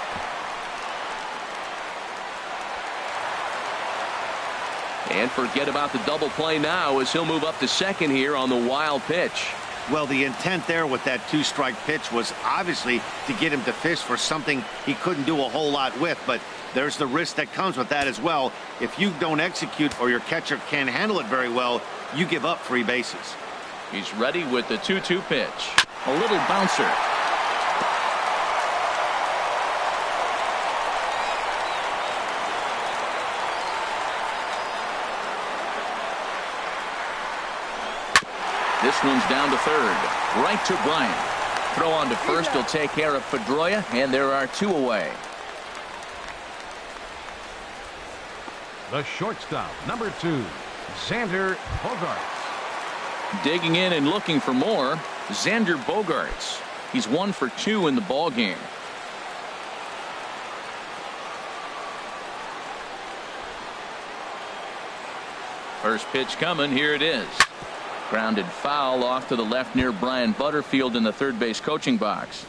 And forget about the double play now as he'll move up to second here on the wild pitch. Well, the intent there with that 2-strike pitch was obviously to get him to fish for something he couldn't do a whole lot with, but there's the risk that comes with that as well. If you don't execute or your catcher can't handle it very well, you give up 3 bases. He's ready with the 2-2 pitch. A little bouncer. This one's down to third. Right to Bryant. Throw on to first will take care of Pedroia, and there are 2 away. The shortstop, number 2, Xander Bogaerts. Digging in and looking for more, Xander Bogaerts. He's 1 for 2 in the ball game. First pitch coming. Here it is. Grounded foul off to the left near Brian Butterfield in the third base coaching box.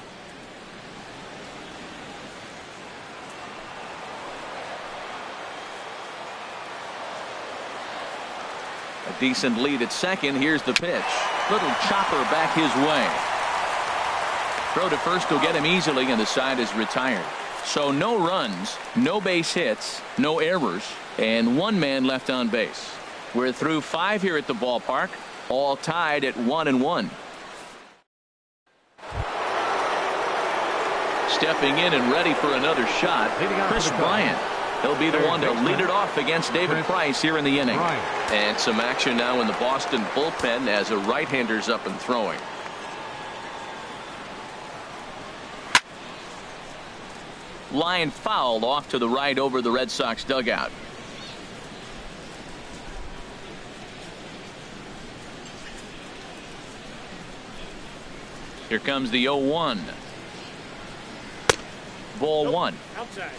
A decent lead at second. Here's the pitch. Little chopper back his way. Throw to first will get him easily, and the side is retired. So no runs, no base hits, no errors, and 1 man left on base. We're through 5 here at the ballpark, all tied at 1-1. Stepping in and ready for another shot, Chris Bryant. He'll be the one to lead it off against David Price here in the inning. And some action now in the Boston bullpen as a right-hander's up and throwing. Line foul off to the right over the Red Sox dugout. Here comes the 0-1. Ball 1. Outside.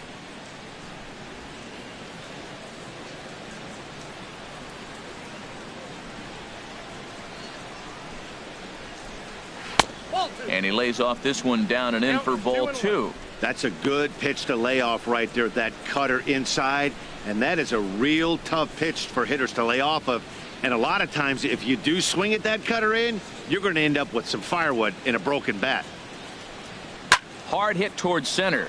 And he lays off this one down and in for ball 2. That's a good pitch to lay off right there. That cutter inside. And that is a real tough pitch for hitters to lay off of. And a lot of times, if you do swing at that cutter in, you're going to end up with some firewood in a broken bat. Hard hit towards center.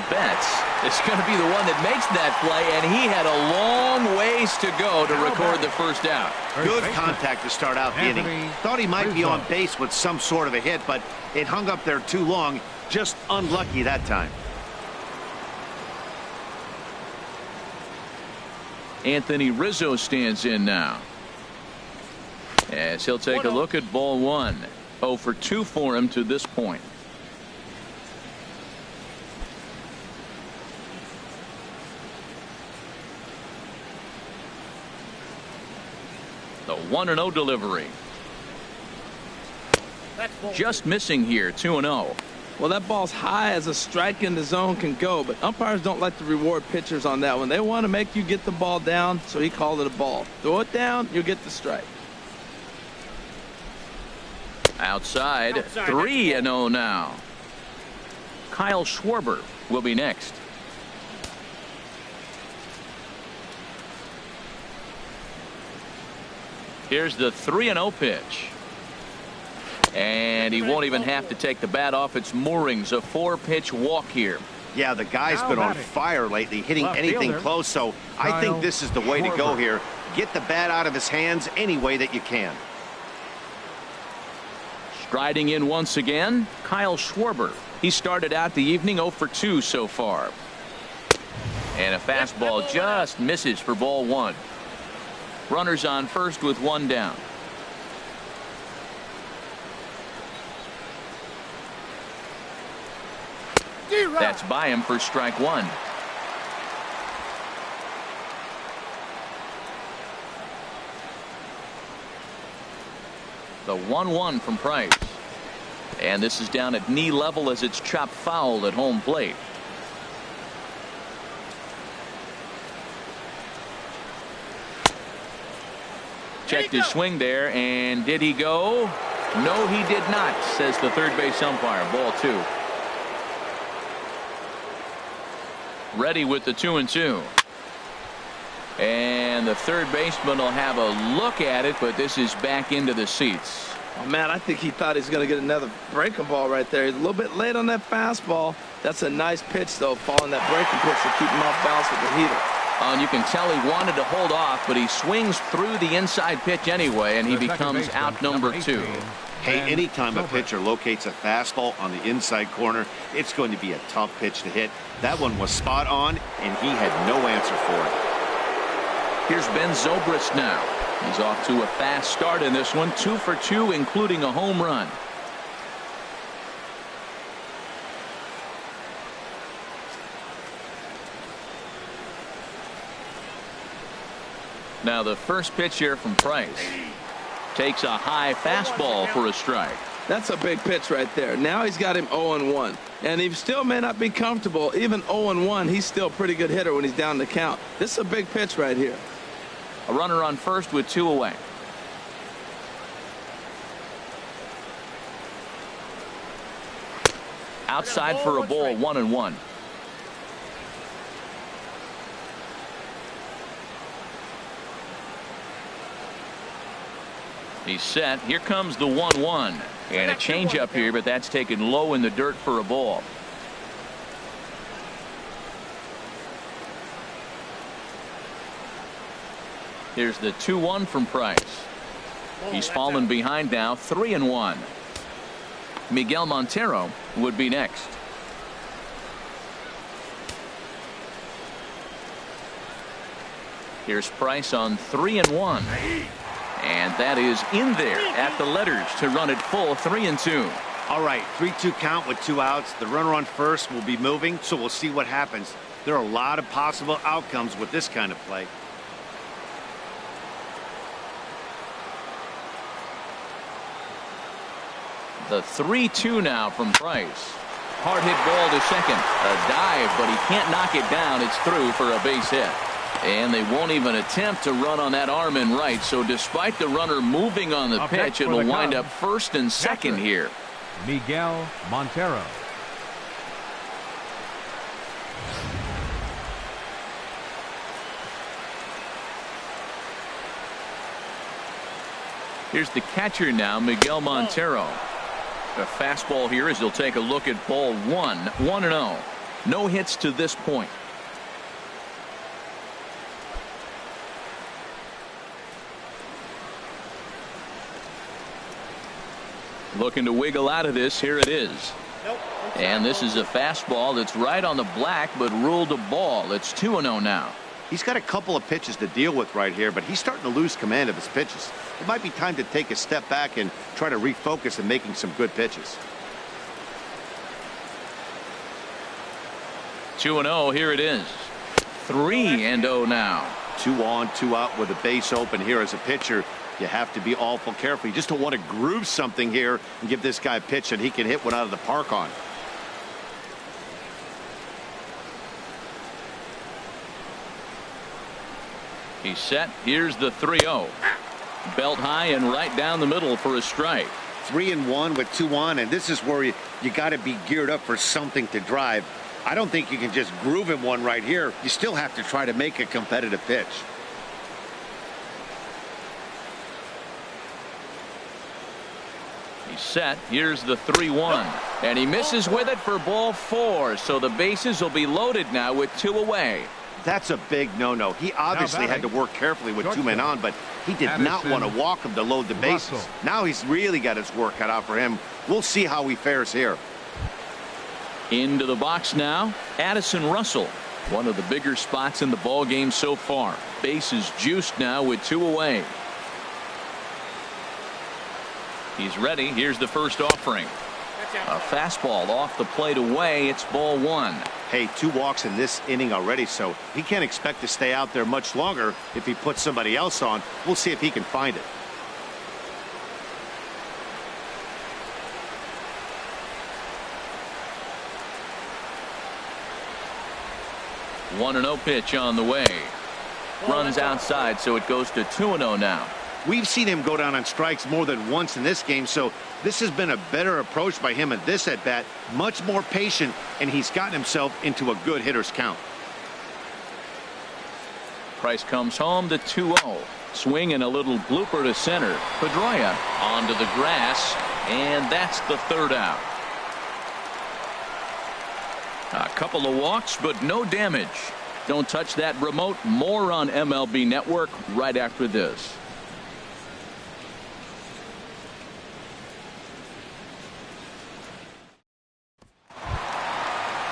Betts is going to be the one that makes that play, and he had a long ways to go to record the first out. Good contact to start out the inning. Thought he might be on base with some sort of a hit, but it hung up there too long. Just unlucky that time. Anthony Rizzo stands in now, as he'll take a look at ball 1. 0 for 2 for him to this point. The 1-0 delivery. Just missing here. 2-0. Well, that ball's high as a strike in the zone can go, but umpires don't like to reward pitchers on that one. They want to make you get the ball down, so he called it a ball. Throw it down, you'll get the strike. Outside 3-0 now. Kyle Schwarber will be next. Here's the 3-0 pitch. And he won't even have to take the bat off its moorings. A 4-pitch walk here. Yeah, the guy's been on fire lately, hitting anything close, so I think this is the way to go here. Get the bat out of his hands any way that you can. Striding in once again, Kyle Schwarber. He started out the evening 0 for 2 so far. And a fastball just misses for ball 1. Runners on first with 1 down. That's by him for strike 1. The 1-1 from Price. And this is down at knee level as it's chopped foul at home plate. Checked his swing there, and did he go? No, he did not, says the third base umpire. Ball 2. Ready with the 2-2. And the third baseman will have a look at it, but this is back into the seats. Oh, man, I think he thought he's going to get another breaking ball right there. He's a little bit late on that fastball. That's a nice pitch, though, following that breaking pitch to keep him off balance with the heater. And you can tell he wanted to hold off, but he swings through the inside pitch anyway, and he becomes out number 2. Hey, anytime a pitcher locates a fastball on the inside corner, it's going to be a tough pitch to hit. That one was spot on, and he had no answer for it. Here's Ben Zobrist now. He's off to a fast start in this one. 2 for 2, including a home run. Now the first pitch here from Price takes a high fastball for a strike. That's a big pitch right there. Now he's got him 0-1. And he still may not be comfortable. Even 0-1, he's still a pretty good hitter when he's down the count. This is a big pitch right here. A runner on first with 2 away. Outside for a ball, 1-1. He's set. Here comes the 1-1. And a changeup here, but that's taken low in the dirt for a ball. Here's the 2-1 from Price. He's fallen behind now, 3-1. Miguel Montero would be next. Here's Price on 3-1. And that is in there at the letters to run it full, 3-2. All right, 3-2 count with 2 outs. The runner on first will be moving, so we'll see what happens. There are a lot of possible outcomes with this kind of play. The 3-2 now from Price. Hard hit ball to second. A dive, but he can't knock it down. It's through for a base hit. And they won't even attempt to run on that arm in right. So despite the runner moving on the pitch, it'll wind up first and second here. Miguel Montero. Here's the catcher now, Miguel Montero. A fastball here as he'll take a look at ball 1, 1-0. No hits to this point. Looking to wiggle out of this. Here it is. And this is a fastball that's right on the black, but ruled a ball. It's 2-0 now. He's got a couple of pitches to deal with right here, but he's starting to lose command of his pitches. It might be time to take a step back and try to refocus on making some good pitches. 2-0. Here it is. 3-0 now. 2 on, 2 out with a base open here as a pitcher. You have to be awful careful. You just don't want to groove something here and give this guy a pitch that he can hit one out of the park on. He's set. Here's the 3-0. Belt high and right down the middle for a strike. 3-1 with 2 on, and this is where you got to be geared up for something to drive. I don't think you can just groove him one right here. You still have to try to make a competitive pitch. He's set. Here's the 3-1. And he misses with it for ball 4. So the bases will be loaded now with 2 away. That's a big no-no. He obviously had to work carefully with 2 men on, but he did not want to walk him to load the bases. Now he's really got his work cut out for him. We'll see how he fares here. Into the box now, Addison Russell. One of the bigger spots in the ball game so far. Bases juiced now with 2 away. He's ready. Here's the first offering. A fastball off the plate away. It's ball 1. Hey, 2 walks in this inning already, so he can't expect to stay out there much longer if he puts somebody else on. We'll see if he can find it. One 1-0 pitch on the way. Runs outside, so it goes to 2-0 now. We've seen him go down on strikes more than once in this game, so this has been a better approach by him at this at-bat. Much more patient, and he's gotten himself into a good hitter's count. Price comes home to 2-0. Swing and a little blooper to center. Pedroia onto the grass, and that's the 3rd out. A couple of walks, but no damage. Don't touch that remote. More on MLB Network right after this.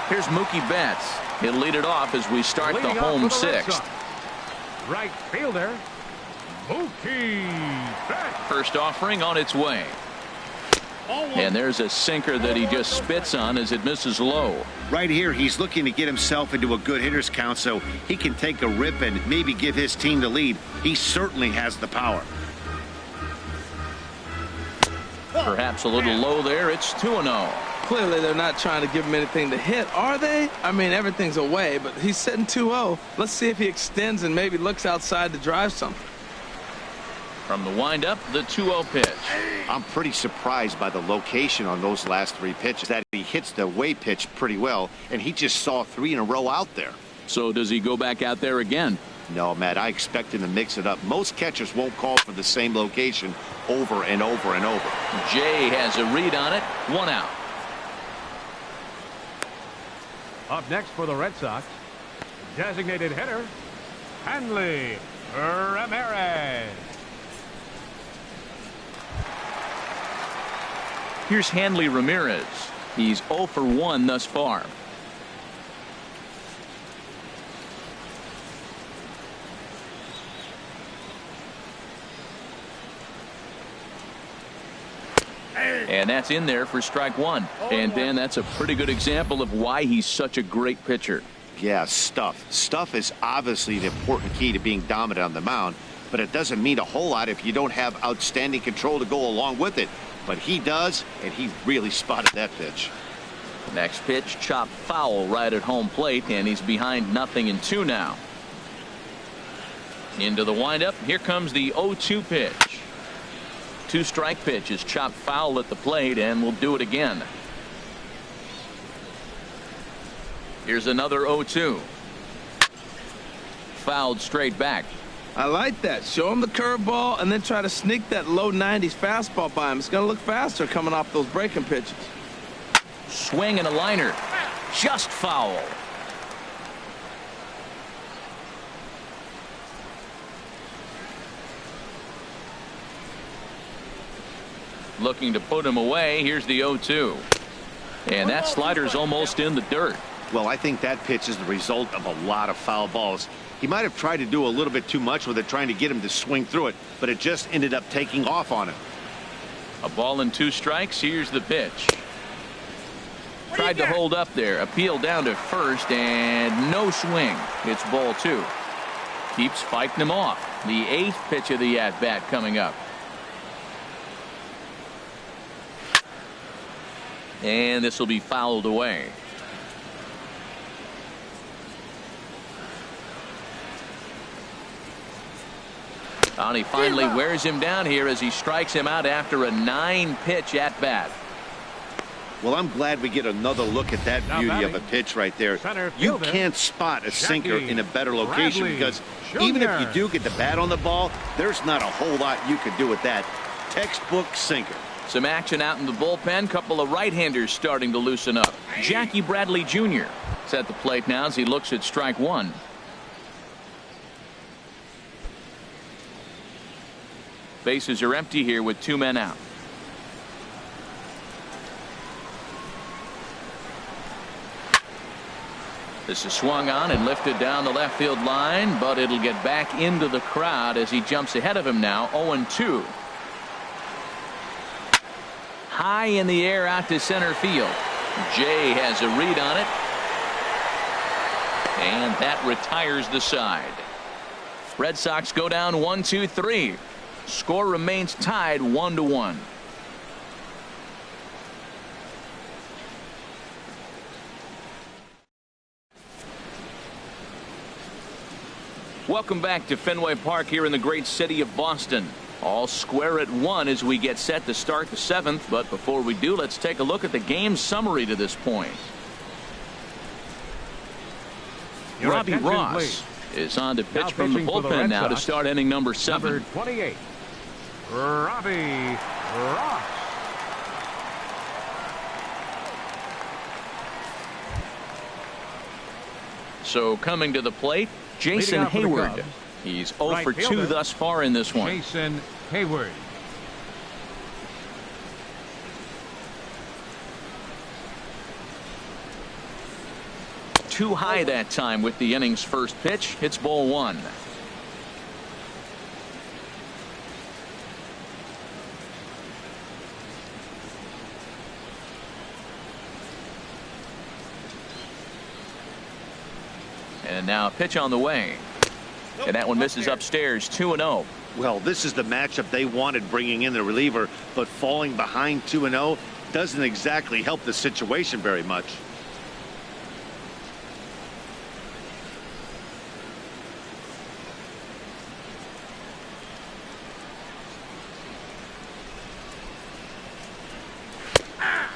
Here's Mookie Betts. He'll lead it off as we start the home 6th. Right fielder, Mookie Betts. First offering on its way. And there's a sinker that he just spits on as it misses low. Right here, he's looking to get himself into a good hitter's count so he can take a rip and maybe give his team the lead. He certainly has the power. Perhaps a little low there. It's 2-0. Clearly, they're not trying to give him anything to hit, are they? I mean, everything's away, but he's sitting 2-0. Let's see if he extends and maybe looks outside to drive something. From the windup, the 2-0 pitch. I'm pretty surprised by the location on those last 3 pitches. That he hits the away pitch pretty well, and he just saw 3 in a row out there. So does he go back out there again? No, Matt, I expect him to mix it up. Most catchers won't call for the same location over and over and over. Jay has a read on it. 1 out. Up next for the Red Sox, designated hitter, Hanley Ramirez. Here's Hanley Ramirez. He's 0 for 1 thus far. And that's in there for strike 1. And Dan, that's a pretty good example of why he's such a great pitcher. Yeah, stuff. Stuff is obviously the important key to being dominant on the mound, but it doesn't mean a whole lot if you don't have outstanding control to go along with it. But he does, and he really spotted that pitch. Next pitch, chopped foul right at home plate, and he's behind 0-2 now. Into the windup. Here comes the 0-2 pitch. 2-strike pitch is chopped foul at the plate, and we'll do it again. Here's another 0-2. Fouled straight back. I like that. Show him the curveball and then try to sneak that low 90s fastball by him. It's going to look faster coming off those breaking pitches. Swing and a liner. Just foul. Looking to put him away. Here's the 0-2. And that slider's almost in the dirt. Well, I think that pitch is the result of a lot of foul balls. He might have tried to do a little bit too much with it, trying to get him to swing through it, but it just ended up taking off on him. A ball and 2 strikes. Here's the pitch. Tried to hold up there. Appeal down to first, and no swing. It's ball 2. Keeps fighting him off. The 8th pitch of the at-bat coming up. And this will be fouled away. And he finally wears him down here as he strikes him out after a 9-pitch at bat. Well, I'm glad we get another look at that beauty of a pitch right there. You can't spot a sinker in a better location because even if you do get the bat on the ball, there's not a whole lot you could do with that. Textbook sinker. Some action out in the bullpen. Couple of right-handers starting to loosen up. Jackie Bradley Jr. is at the plate now as he looks at strike 1. Bases are empty here with 2 men out. This is swung on and lifted down the left field line, but it'll get back into the crowd as he jumps ahead of him now. 0-2. High in the air out to center field. Jay has a read on it. And that retires the side. Red Sox go down 1-2-3. Score remains tied 1-1. Welcome back to Fenway Park here in the great city of Boston. All square at 1 as we get set to start the 7th. But before we do, let's take a look at the game summary to this point. Robbie Ross is on to pitch from the bullpen now to start inning number 7. Number 28, Robbie Ross. So coming to the plate, Jason Hayward. He's 0 for 2 thus far in this one. Jason Hayward. Too high that time with the inning's first pitch. Hits ball 1. And now a pitch on the way. And that one misses upstairs, 2-0. Well, this is the matchup they wanted, bringing in the reliever, but falling behind 2-0 doesn't exactly help the situation very much.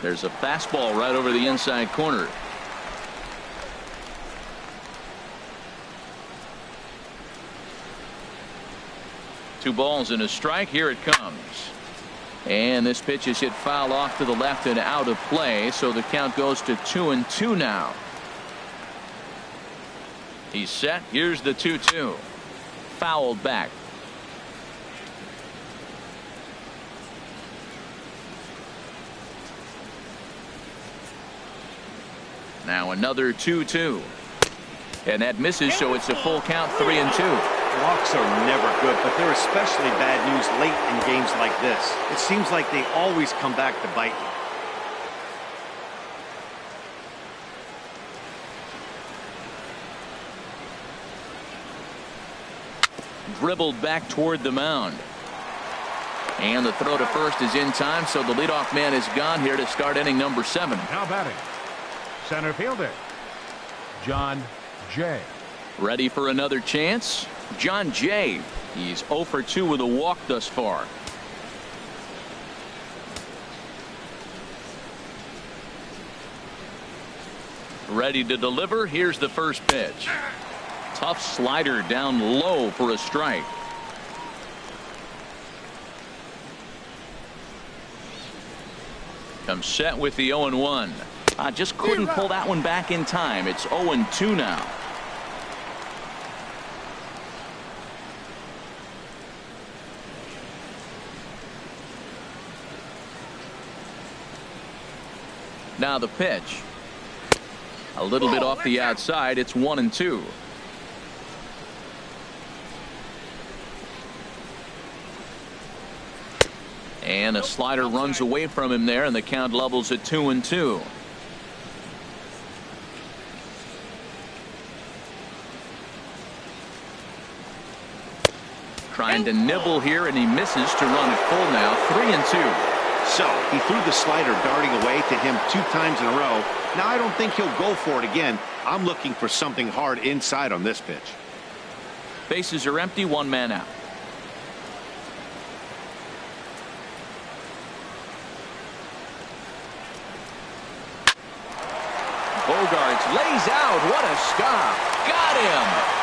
There's a fastball right over the inside corner. Two balls and a strike. Here it comes. And this pitch is hit foul off to the left and out of play, so the count goes to 2-2 now. He's set. Here's the 2-2. Fouled back. Now another 2-2. And that misses, so it's a full count, 3-2. Walks are never good, but they're especially bad news late in games like this. It seems like they always come back to bite you. Dribbled back toward the mound. And the throw to first is in time, so the leadoff man is gone here to start inning number 7. Now batting, center fielder, John Jay. Ready for another chance? John Jay. He's 0 for 2 with a walk thus far. Ready to deliver. Here's the first pitch. Tough slider down low for a strike. Comes set with the 0-1. Just couldn't pull that one back in time. It's 0-2 now. Now the pitch. A little bit off the outside. It's 1-2. And a slider runs away from him there, and the count levels at 2-2. Trying to nibble here, and he misses to run it full now. 3-2. So he threw the slider darting away to him 2 times in a row. Now I don't think he'll go for it again. I'm looking for something hard inside on this pitch. Bases are empty, 1 man out. Bogarts lays out. What a stop. Got him.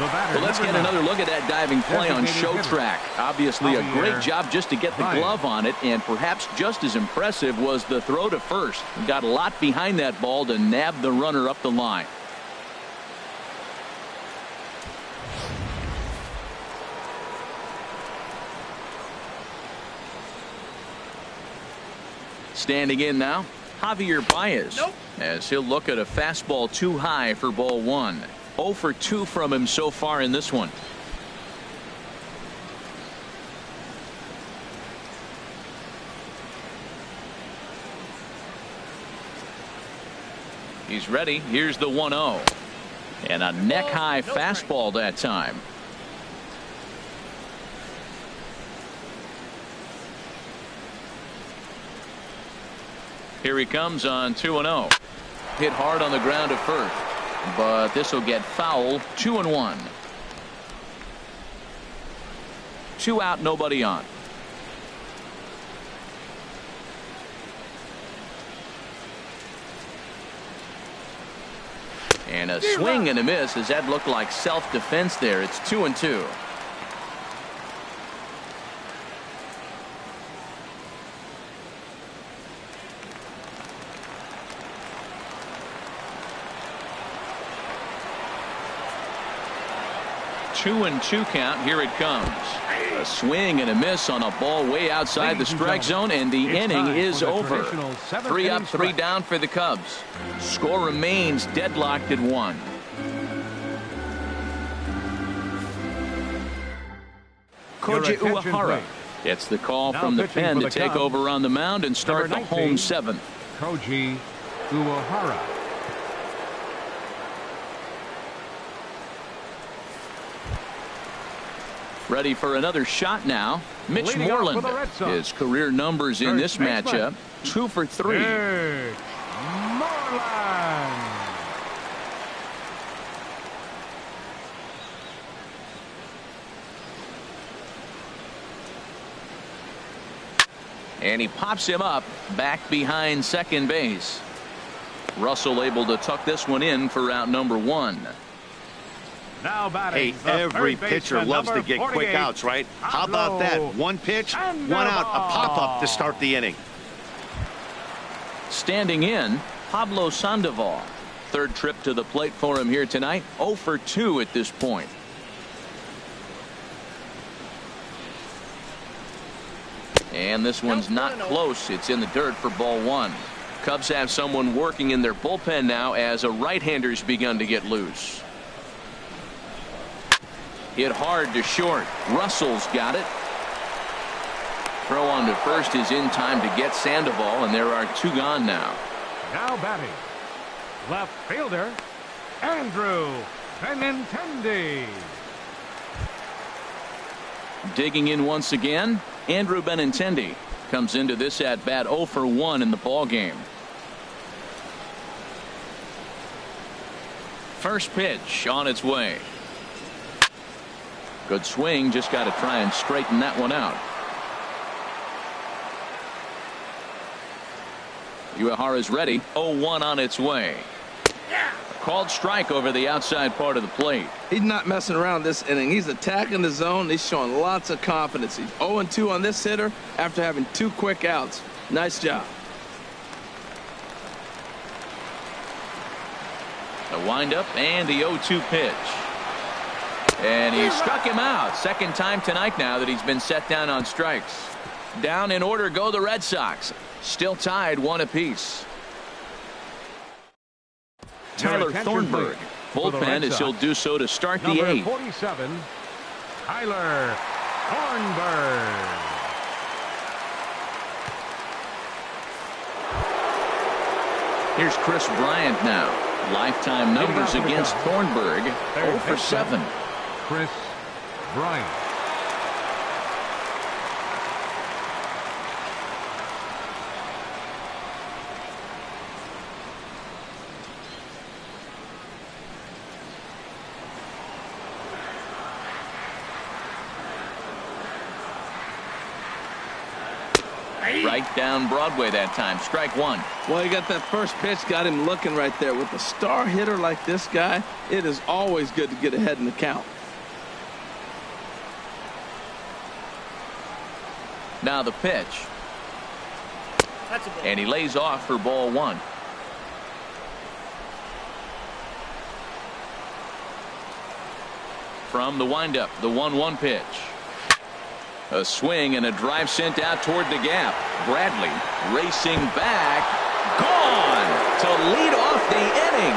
Well, let's get another look at that diving play on Show Track. Obviously a great job just to get the glove on it, and perhaps just as impressive was the throw to first. He got a lot behind that ball to nab the runner up the line. Standing in now, Javier Baez, as he'll look at a fastball too high for ball 1. 0 for 2 from him so far in this one. He's ready. Here's the 1-0. And a neck-high fastball that time. Here he comes on 2-0. Hit hard on the ground at first. But this will get foul. 2-1. 2 out, nobody on. And a swing and a miss, as that looked like self-defense there. It's 2-2. Two and 2 count. Here it comes. A swing and a miss on a ball way outside the strike zone, and the inning is over. 3 up, 3 down for the Cubs. Score remains deadlocked at 1. Koji Uehara gets the call from the pen to take over on the mound and start the home 7th. Koji Uehara. Ready for another shot now. Mitch Leading off Moreland. for the Red Sox. His career numbers in this First baseman. matchup, 2 for 3. Mitch Moreland. And he pops him up back behind second base. Russell able to tuck this one in for out number 1. Now batting. Hey, every pitcher loves to get quick 48, outs, right? How about that? One pitch, one out, a pop-up to start the inning. Standing in, Pablo Sandoval. Third trip to the plate for him here tonight. 0 for 2 at this point. And this one's not close. It's in the dirt for ball 1. Cubs have someone working in their bullpen now as a right-hander's begun to get loose. Hit hard to short. Russell's got it. Throw on to first is in time to get Sandoval, and there are 2 gone now. Now batting. Left fielder, Andrew Benintendi. Digging in once again, Andrew Benintendi comes into this at bat 0 for 1 in the ball game. First pitch on its way. Good swing, just got to try and straighten that one out. Uehara's ready. 0-1 on its way. Called strike over the outside part of the plate. He's not messing around this inning. He's attacking the zone. He's showing lots of confidence. He's 0-2 on this hitter after having 2 quick outs. Nice job. The windup and the 0-2 pitch. And he struck him out. Second time tonight now that he's been set down on strikes. Down in order go the Red Sox. Still tied 1 apiece. Tyler Thornburg. Bullpen as he'll do so to start the 8th. 47, Tyler Thornburg. Here's Chris Bryant now. Lifetime numbers against Thornburg. 0 for 7. Chris Bryant. Right down Broadway that time. Strike 1. Well, he got that first pitch, got him looking right there. With a star hitter like this guy, it is always good to get ahead in the count. Now the pitch. And he lays off for ball 1. From the windup, the 1-1 pitch. A swing and a drive sent out toward the gap. Bradley racing back. Gone to lead off the inning.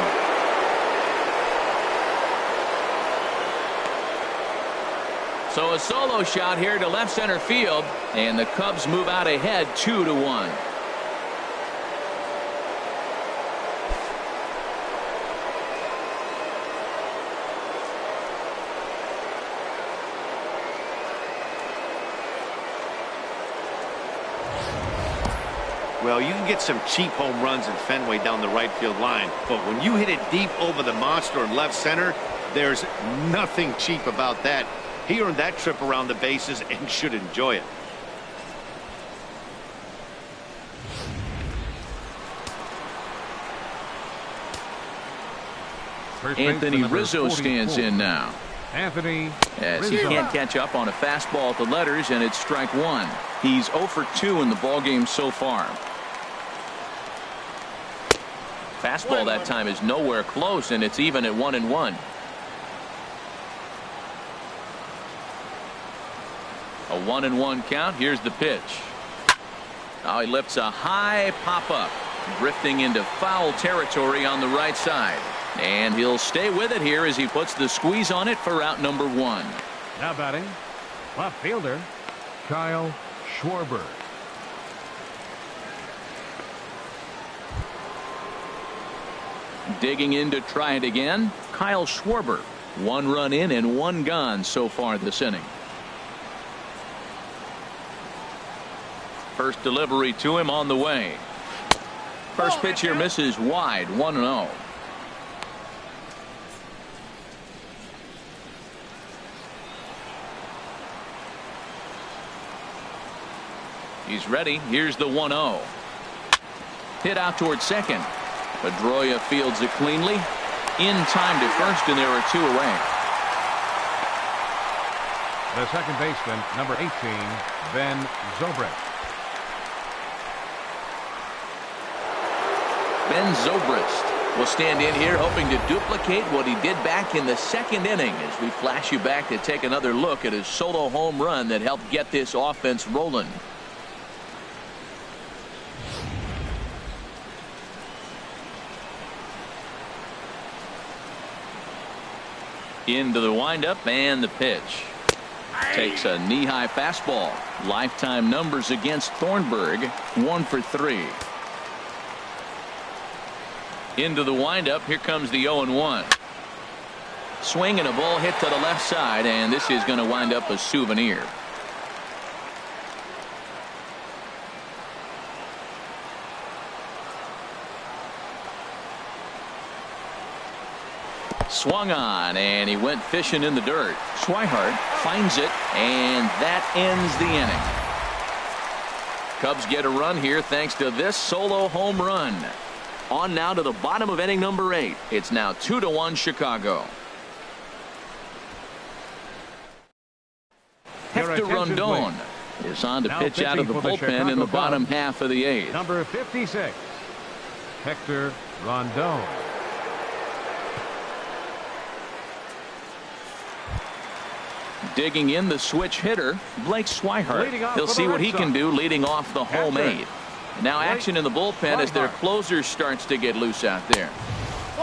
So a solo shot here to left center field, and the Cubs move out ahead 2-1. Well, you can get some cheap home runs in Fenway down the right field line, but when you hit it deep over the monster in left center, there's nothing cheap about that. He earned that trip around the bases and should enjoy it. Anthony Rizzo stands in now. Anthony As he Rizzo. can't catch up on a fastball at the letters, and it's strike 1. He's 0 for 2 in the ballgame so far. Fastball that time is nowhere close, and it's even at 1-1. A 1-1 count. Here's the pitch. Now he lifts a high pop-up, drifting into foul territory on the right side. And he'll stay with it here as he puts the squeeze on it for out number 1. Now batting, left fielder, Kyle Schwarber. Digging in to try it again, Kyle Schwarber. 1 run in and 1 gone so far this inning. First delivery to him on the way. First pitch here misses wide. 1-0. He's ready. Here's the 1-0. Hit out towards second. Pedroia fields it cleanly. In time to first, and there are 2 away. The second baseman, number 18, Ben Zobrist. Ben Zobrist will stand in here hoping to duplicate what he did back in the second inning as we flash you back to take another look at his solo home run that helped get this offense rolling. Into the windup and the pitch. Takes a knee-high fastball. Lifetime numbers against Thornburg, 1 for 3. Into the windup. Here comes the 0-1. Swing and a ball hit to the left side, and this is going to wind up a souvenir. Swung on, and he went fishing in the dirt. Swihart finds it, and that ends the inning. Cubs get a run here thanks to this solo home run. On now to the bottom of inning number 8. It's now 2-1 Chicago. Hector Rondon is on to pitch out of the bullpen in the bottom half of the 8th. Number 56, Hector Rondon. Digging in the switch hitter, Blake Swihart. He'll see what he can do leading off the home 8. Now action in the bullpen as their closer starts to get loose out there.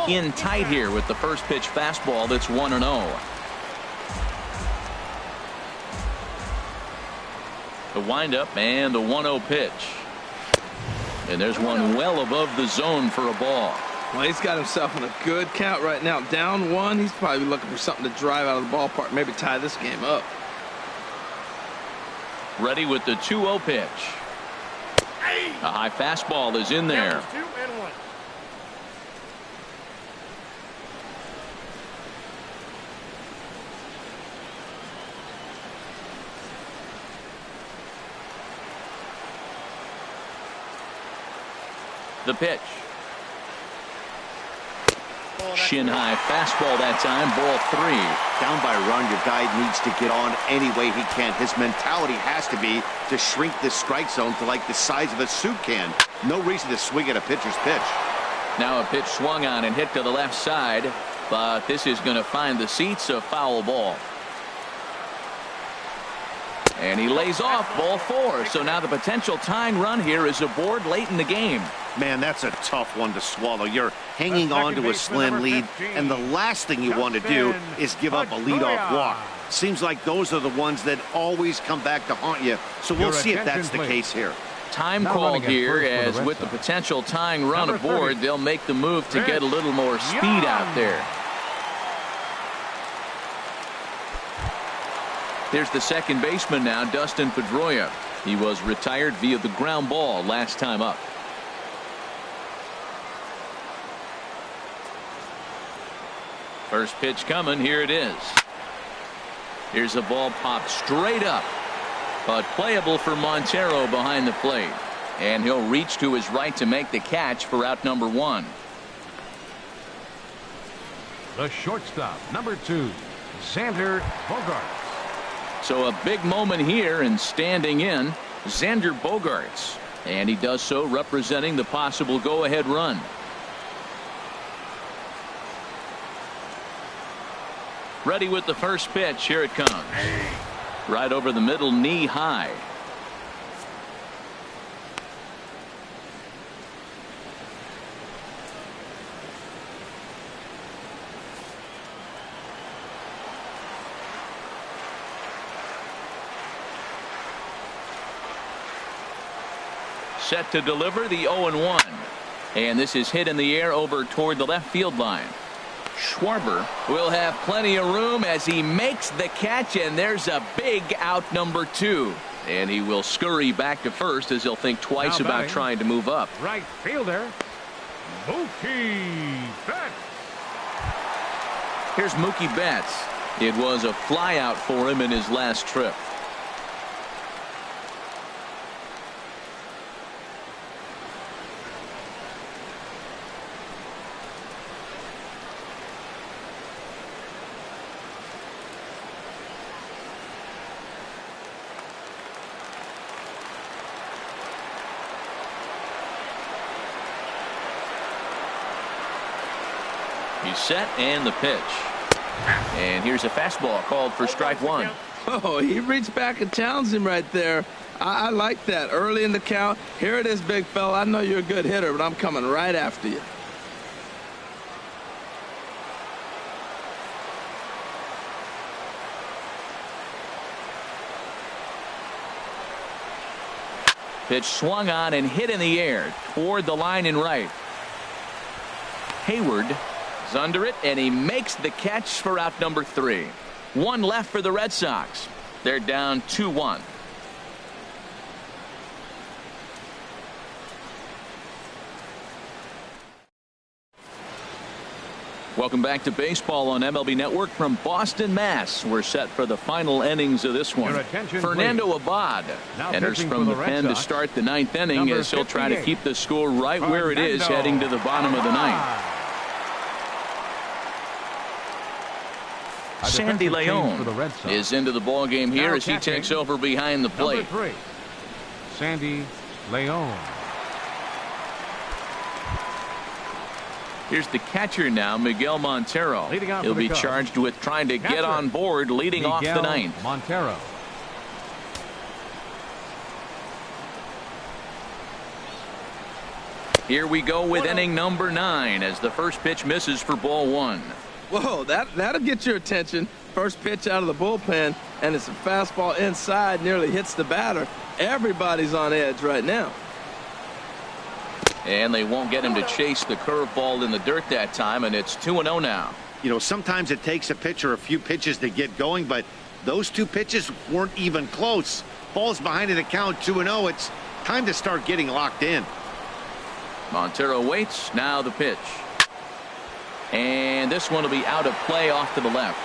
In tight here with the first pitch fastball that's 1-0. The windup and the 1-0 pitch. And there's one well above the zone for a ball. Well, he's got himself in a good count right now. Down 1. He's probably looking for something to drive out of the ballpark, maybe tie this game up. Ready with the 2-0 pitch. A high fastball is in there. The pitch. Shin high fastball that time, ball 3. Down by a run, your guy needs to get on any way he can. His mentality has to be to shrink this strike zone to like the size of a soup can. No reason to swing at a pitcher's pitch. Now a pitch swung on and hit to the left side, but this is going to find the seats, a foul ball. And he lays off, ball 4. So now the potential tying run here is aboard late in the game. Man, that's a tough one to swallow. You're hanging on to a slim lead, and the last thing you want to do is give up a leadoff walk. Seems like those are the ones that always come back to haunt you. So we'll see if that's the case here. Time called here, as with the potential tying run aboard, they'll make the move to get a little more speed out there. There's the second baseman now, Dustin Pedroia. He was retired via the ground ball last time up. First pitch coming. Here it is. Here's a ball popped straight up, but playable for Montero behind the plate. And he'll reach to his right to make the catch for out number 1. The shortstop, number 2, Xander Bogaerts. So a big moment here, and standing in, Xander Bogaerts. And he does so representing the possible go-ahead run. Ready with the first pitch. Here it comes. Right over the middle, knee high. Set to deliver the 0-1. And this is hit in the air over toward the left field line. Schwarber will have plenty of room as he makes the catch, and there's a big out, number 2. And he will scurry back to first as he'll think twice about trying to move up. Right fielder, Mookie Betts. Here's Mookie Betts. It was a flyout for him in his last trip. He's set, and the pitch. And here's a fastball called for strike 1. Oh, he reached back and challenged him right there. I like that. Early in the count. Here it is, big fella. I know you're a good hitter, but I'm coming right after you. Pitch swung on and hit in the air toward the line and right. Hayward is under it, and he makes the catch for out number 3. 1 left for the Red Sox. They're down 2-1. Welcome back to baseball on MLB Network from Boston, Mass. We're set for the final innings of this one. Fernando Abad enters from the pen to start the 9th inning as he'll try to keep the score right where it is heading to the bottom of the 9th. Sandy Leon is into the ball game here as he takes over behind the plate. Number 3, Sandy Leon. Here's the catcher now, Miguel Montero. He'll be charged with trying to get on board leading off the 9th. Montero. Here we go with inning number 9 as the first pitch misses for ball 1. Whoa, that'll get your attention. First pitch out of the bullpen, and it's a fastball inside, nearly hits the batter. Everybody's on edge right now. And they won't get him to chase the curveball in the dirt that time, and it's 2-0 now. You know, sometimes it takes a pitcher a few pitches to get going, but those 2 pitches weren't even close. Ball's behind in the count, 2-0. It's time to start getting locked in. Montero waits. Now the pitch. And this one will be out of play off to the left.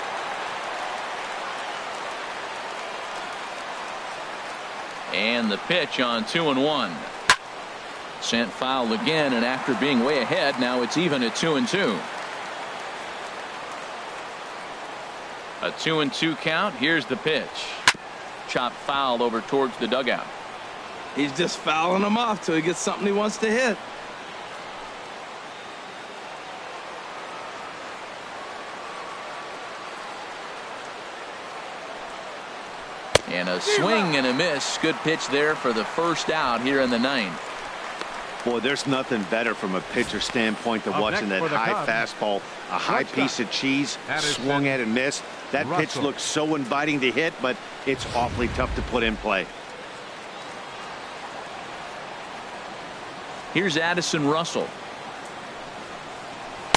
And the pitch on 2-1. Sent foul again, and after being way ahead, now it's even at 2-2. A 2-2 count. Here's the pitch. Chopped foul over towards the dugout. He's just fouling him off till he gets something he wants to hit. And a swing and a miss. Good pitch there for the first out here in the 9th. Boy, there's nothing better from a pitcher standpoint than watching that high fastball, a high piece of cheese, swung at and missed. That pitch looks so inviting to hit, but it's awfully tough to put in play. Here's Addison Russell.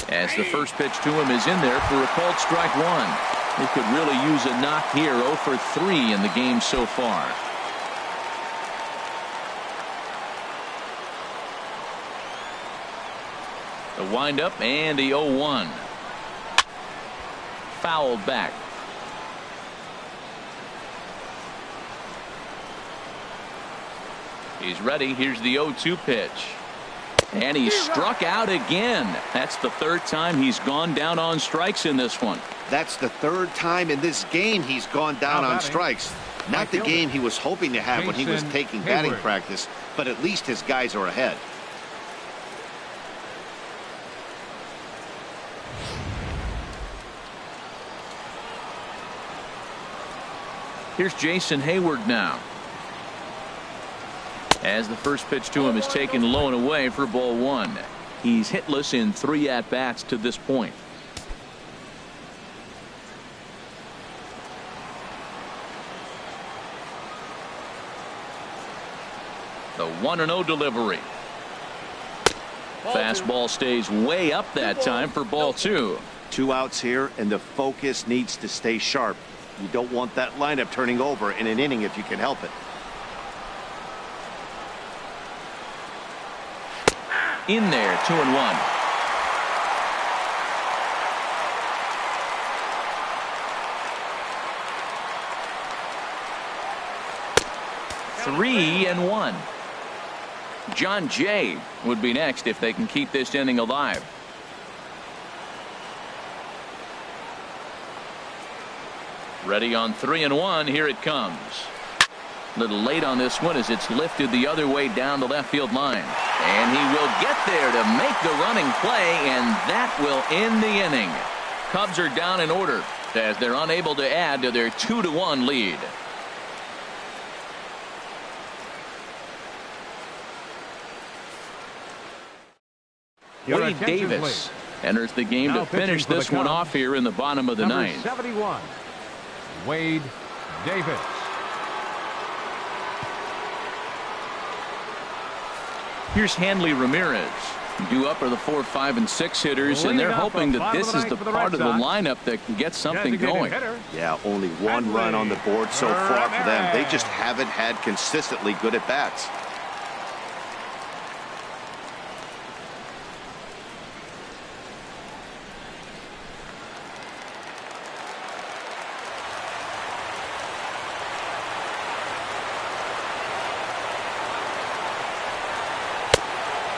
As the first pitch to him is in there for a called strike 1. He could really use a knock here. 0 for 3 in the game so far. The windup and the 0-1. Fouled back. He's ready. Here's the 0-2 pitch. And he struck out again. That's the 3rd time he's gone down on strikes in this one. That's the 3rd time in this game he's gone down on strikes. Not the game he was hoping to have when he was taking batting practice, but at least his guys are ahead. Here's Jason Hayward now. As the first pitch to him is taken low and away for ball 1. He's hitless in 3 at-bats to this point. The 1-0 delivery. Fastball stays way up that time for ball 2. 2 outs here, and the focus needs to stay sharp. You don't want that lineup turning over in an inning if you can help it. In there, 2-1. Three and 1. John Jay would be next if they can keep this inning alive. Ready on 3-1. Here it comes. A little late on this one as it's lifted the other way down the left field line. And he will get there to make the running play, and that will end the inning. Cubs are down in order as they're unable to add to their 2-1 lead. Wade Davis enters the game to finish this one off here in the bottom of the ninth. 71, Wade Davis. Here's Hanley Ramirez. Due up are the 4, 5, and 6 hitters, and they're hoping that this is the part of the lineup that can get something going. Yeah, only 1 run on the board so far for them. They just haven't had consistently good at bats.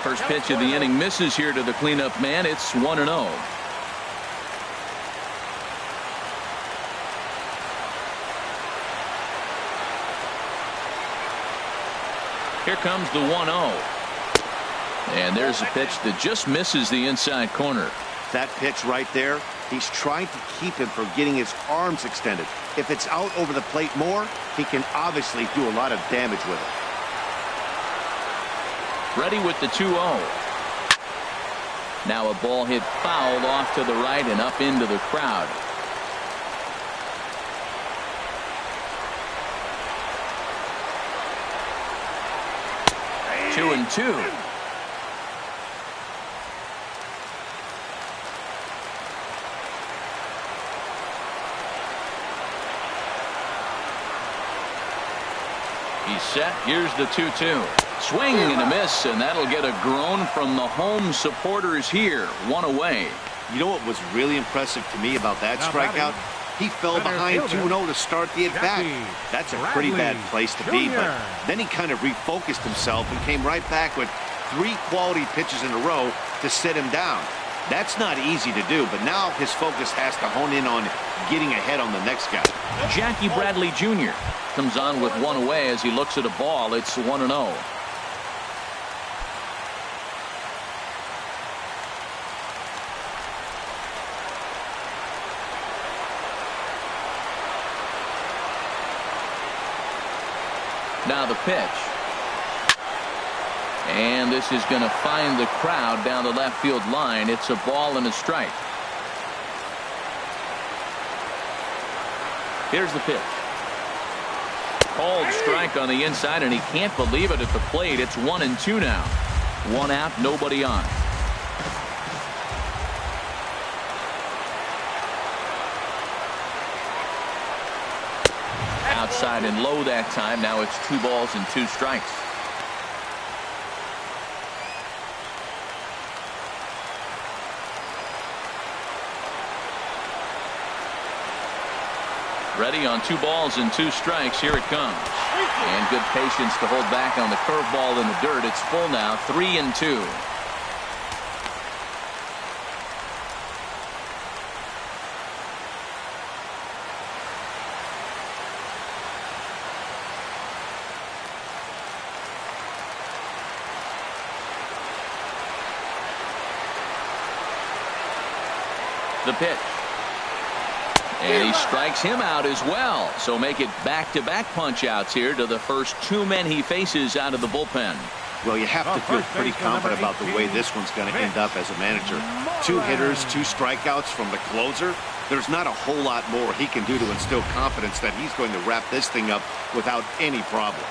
First pitch of the inning misses here to the cleanup man. It's 1-0. Here comes the 1-0. And there's a pitch that just misses the inside corner. That pitch right there, he's trying to keep him from getting his arms extended. If it's out over the plate more, he can obviously do a lot of damage with it. Ready with the 2-0. Now a ball hit foul off to the right and up into the crowd. Hey. 2-2. He's set. Here's the 2-2. Swing and a miss, and that'll get a groan from the home supporters here. 1 away. You know what was really impressive to me about that strikeout? He fell behind 2-0 to start the at-bat. That's a pretty bad place to be, but then he kind of refocused himself and came right back with 3 quality pitches in a row to sit him down. That's not easy to do, but now his focus has to hone in on getting ahead on the next guy. Jackie Bradley Jr. comes on with 1 away as he looks at a ball. It's 1-0. Now the pitch. And this is going to find the crowd down the left field line. It's a ball and a strike. Here's the pitch. Called strike on the inside, and he can't believe it at the plate. It's 1-2 now. 1 out, nobody on. Outside and low that time. Now it's 2 balls and 2 strikes. Ready on 2 balls and 2 strikes. Here it comes. And good patience to hold back on the curveball in the dirt. It's full now. 3-2. The pitch. And he strikes him out as well. So make it back-to-back punch-outs here to the first 2 men he faces out of the bullpen. Well, you have to feel pretty confident about the way this one's going to end up as a manager. 2 hitters, 2 strikeouts from the closer. There's not a whole lot more he can do to instill confidence that he's going to wrap this thing up without any problem.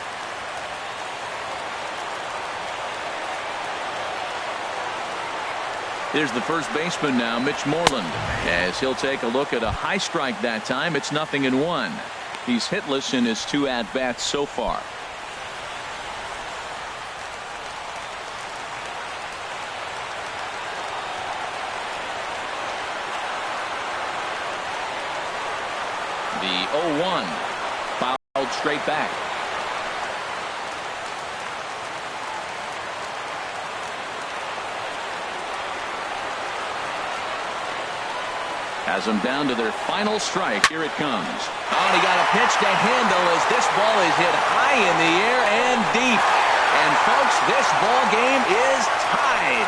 Here's the first baseman now, Mitch Moreland, as he'll take a look at a high strike that time. It's 0-1. He's hitless in his 2 at-bats so far. The 0-1 fouled straight back. Has them down to their final strike. Here it comes. Oh, and he got a pitch to handle as this ball is hit high in the air and deep. And folks, this ball game is tied.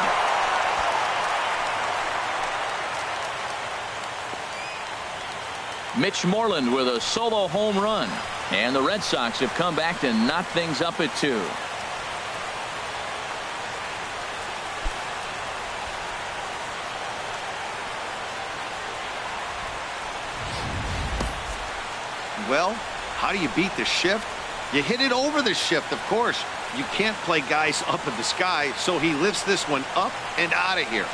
Mitch Moreland with a solo home run. And the Red Sox have come back to knock things up at 2. Well, how do you beat the shift? You hit it over the shift, of course. You can't play guys up in the sky, so he lifts this one up and out of here.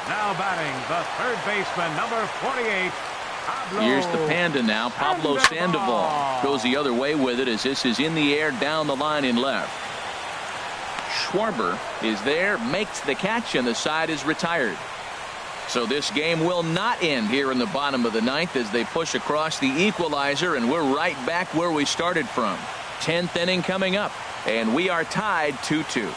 Now batting, the third baseman, number 48. Here's the Panda now. Pablo Sandoval goes the other way with it as this is in the air down the line in left. Schwarber is there, makes the catch, and the side is retired. So this game will not end here in the bottom of the 9th as they push across the equalizer, and we're right back where we started from. 10th inning coming up, and we are tied 2-2.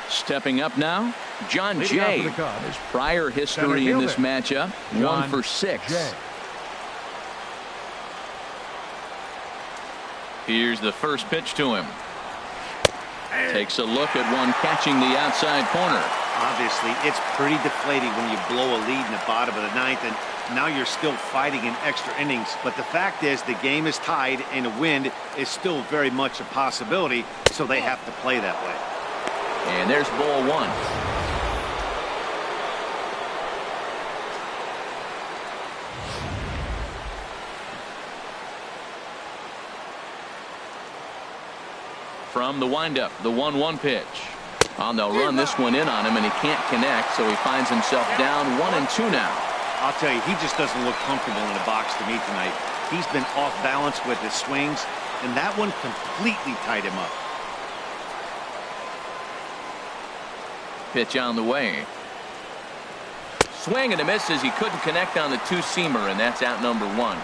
Stepping up now, John Jay. His prior history in this matchup, 1 for 6. Here's the first pitch to him. Takes a look at one catching the outside corner. Obviously, it's pretty deflating when you blow a lead in the bottom of the 9th, and now you're still fighting in extra innings. But the fact is, the game is tied, and a win is still very much a possibility, so they have to play that way. And there's ball 1. From the windup, the 1-1 pitch. Oh, they'll run this one in on him, and he can't connect, so he finds himself down 1-2 now. I'll tell you, he just doesn't look comfortable in the box to me tonight. He's been off balance with his swings, and that one completely tied him up. Pitch on the way. Swing and a miss as he couldn't connect on the 2-seamer, and that's out number 1.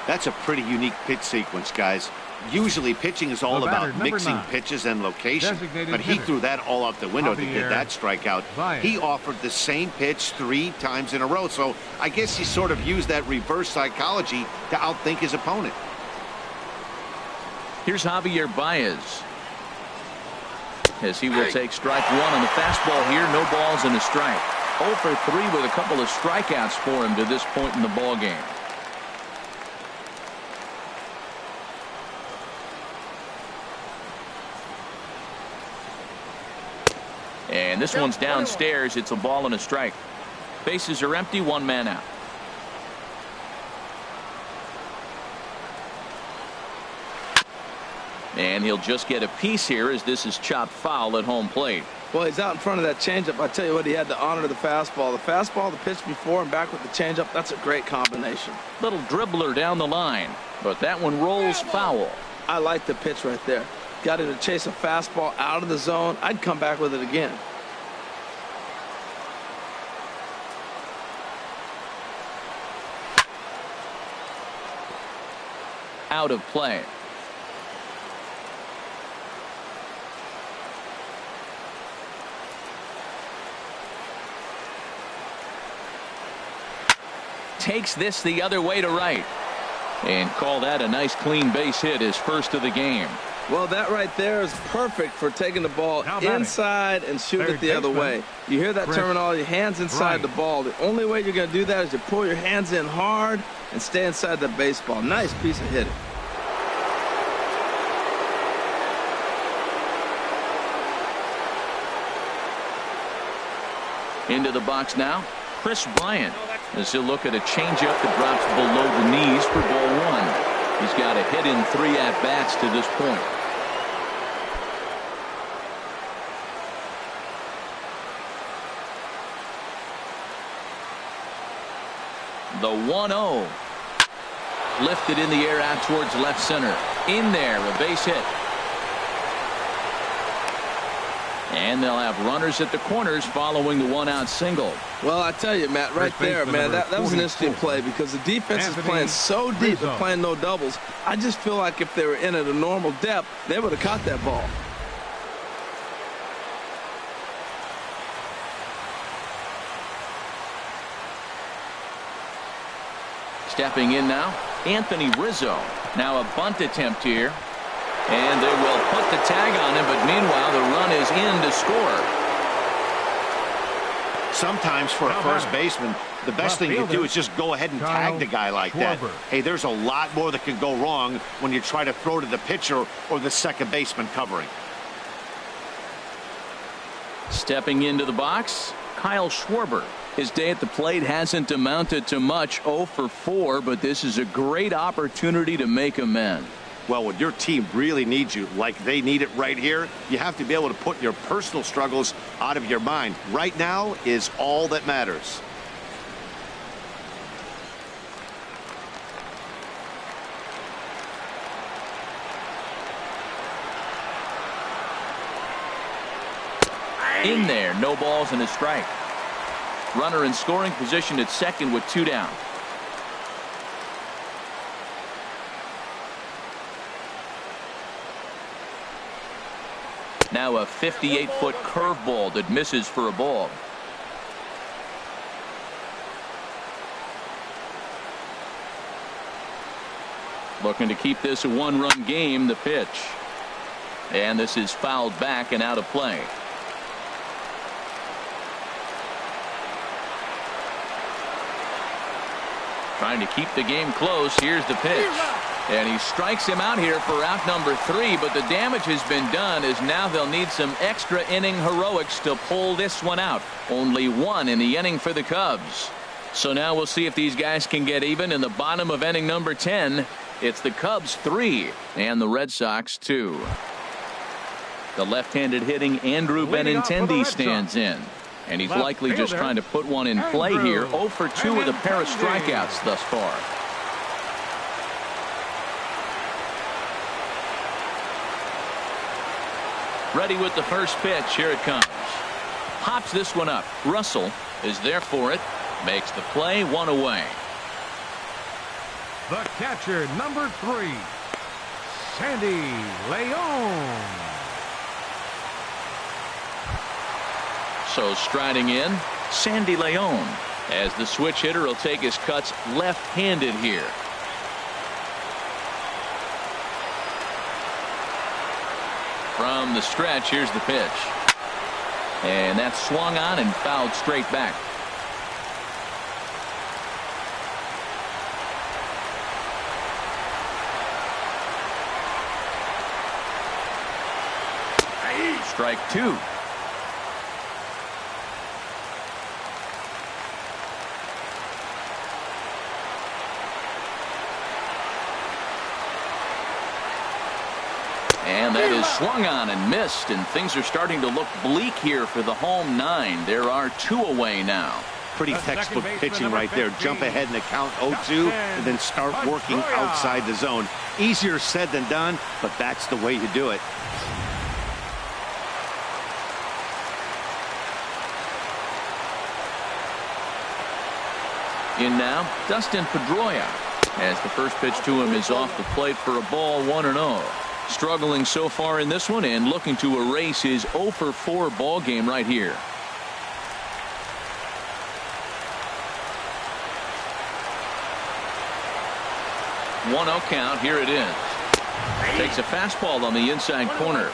That's a pretty unique pitch sequence, guys. Usually pitching is all about mixing pitches and location, but he threw that all out the window to get that strikeout. He offered the same pitch 3 times in a row, so I guess he sort of used that reverse psychology to outthink his opponent. Here's Javier Baez, as he will take strike 1 on the fastball here. No balls and a strike. 0 for 3 with a couple of strikeouts for him to this point in the ball game. And this one's downstairs. It's a ball and a strike. Bases are empty, 1 man out. And he'll just get a piece here as this is chopped foul at home plate. Well, he's out in front of that changeup. I tell you what, he had to honor the fastball. The fastball, the pitch before, and back with the changeup. That's a great combination. Little dribbler down the line, but that one rolls foul. I like the pitch right there. Got him to chase a fastball out of the zone. I'd come back with it again. Out of play. Takes this the other way to right. And call that a nice clean base hit, his first of the game. Well, that right there is perfect for taking the ball inside and shoot it the other way. You hear that terminology, hands inside the ball. The only way you're going to do that is to pull your hands in hard and stay inside the baseball. Nice piece of hitting. Into the box now, Chris Bryant, as he'll look at a changeup that drops below the knees for ball one. He's got a hit in 3 at-bats to this point. The 1-0. Lifted in the air out towards left center. In there, a base hit. And they'll have runners at the corners following the 1-out single. Well, I tell you, Matt, right there, man, that was an interesting play because the defense is playing so deep, they're playing no doubles. I just feel like if they were in at a normal depth, they would have caught that ball. Stepping in now, Anthony Rizzo. Now a bunt attempt here. And they will put the tag on him, but meanwhile the run is in to score. Sometimes for a first baseman, the best thing you do is just go ahead and tag the guy like that. Hey, there's a lot more that can go wrong when you try to throw to the pitcher or the second baseman covering. Stepping into the box, Kyle Schwarber. His day at the plate hasn't amounted to much, 0 for 4, but this is a great opportunity to make amends. Well, when your team really needs you, like they need it right here, you have to be able to put your personal struggles out of your mind. Right now is all that matters. In there, no balls and a strike. Runner in scoring position at second with 2 down. Now a 58-foot curveball that misses for a ball. Looking to keep this a 1-run game, the pitch. And this is fouled back and out of play. Trying to keep the game close. Here's the pitch. And he strikes him out here for out number 3, but the damage has been done as now they'll need some extra inning heroics to pull this one out. Only 1 in the inning for the Cubs. So now we'll see if these guys can get even in the bottom of inning number 10. It's the Cubs 3 and the Red Sox 2. The left-handed hitting Andrew Benintendi stands in. And he's likely just trying to put one in play here. 0 for 2 with a pair of strikeouts thus far. Ready with the first pitch. Here it comes. Pops this one up. Russell is there for it. Makes the play, 1 away. The catcher, number 3, Sandy Leon. So striding in, Sandy Leon, as the switch hitter will take his cuts left-handed here. From the stretch, here's the pitch. And that's swung on and fouled straight back. Strike 2. And that is swung on and missed, and things are starting to look bleak here for the home 9. There are 2 away now. Pretty textbook pitching right there. Jump ahead in the count 0-2 and then start working outside the zone. Easier said than done, but that's the way you do it. In now, Dustin Pedroia, as the first pitch to him is off the plate for a ball, 1-0. Struggling so far in this one and looking to erase his 0 for 4 ball game right here. One 1-0 count. Here it is. Takes a fastball on the inside corner.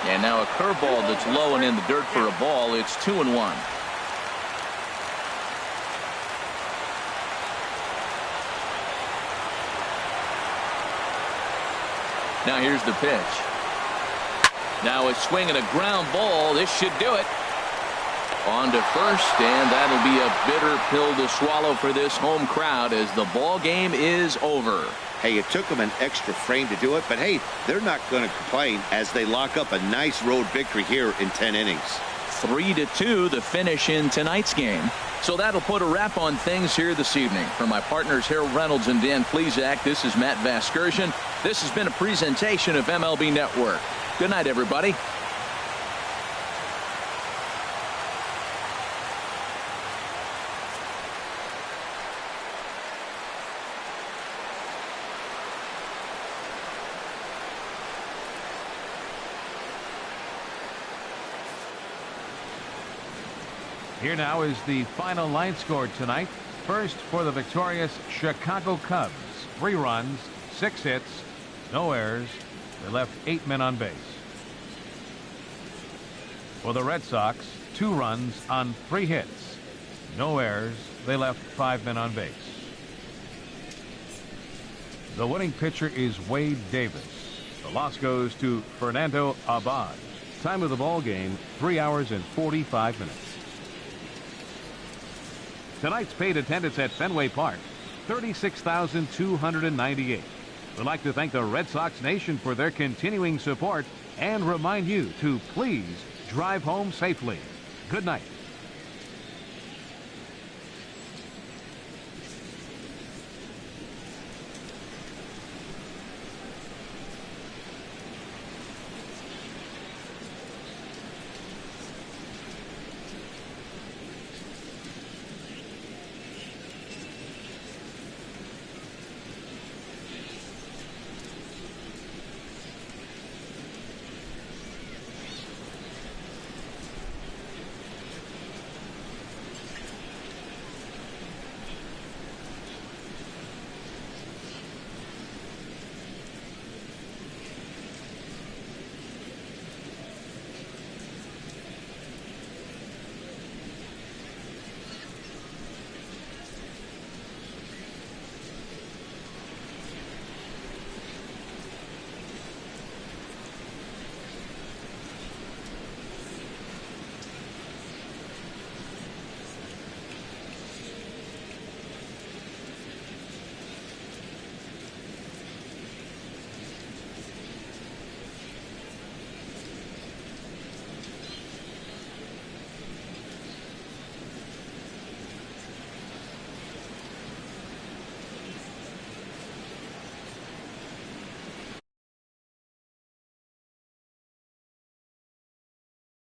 And now a curveball that's low and in the dirt for a ball. It's 2-1. Now here's the pitch. Now a swing and a ground ball. This should do it. On to first, and that'll be a bitter pill to swallow for this home crowd as the ball game is over. Hey, it took them an extra frame to do it, but hey, they're not going to complain as they lock up a nice road victory here in 10 innings. 3-2 the finish in tonight's game. So that'll put a wrap on things here this evening. For my partners Harold Reynolds and Dan Plesac, this is Matt Vasgersian. This has been a presentation of MLB Network. Good night, everybody. Here now is the final line score tonight. First for the victorious Chicago Cubs. 3 runs, 6 hits, no errors. They left 8 men on base. For the Red Sox, 2 runs on 3 hits, no errors. They left 5 men on base. The winning pitcher is Wade Davis. The loss goes to Fernando Abad. Time of the ball game, 3 hours and 45 minutes. Tonight's paid attendance at Fenway Park, 36,298. We'd like to thank the Red Sox Nation for their continuing support and remind you to please drive home safely. Good night.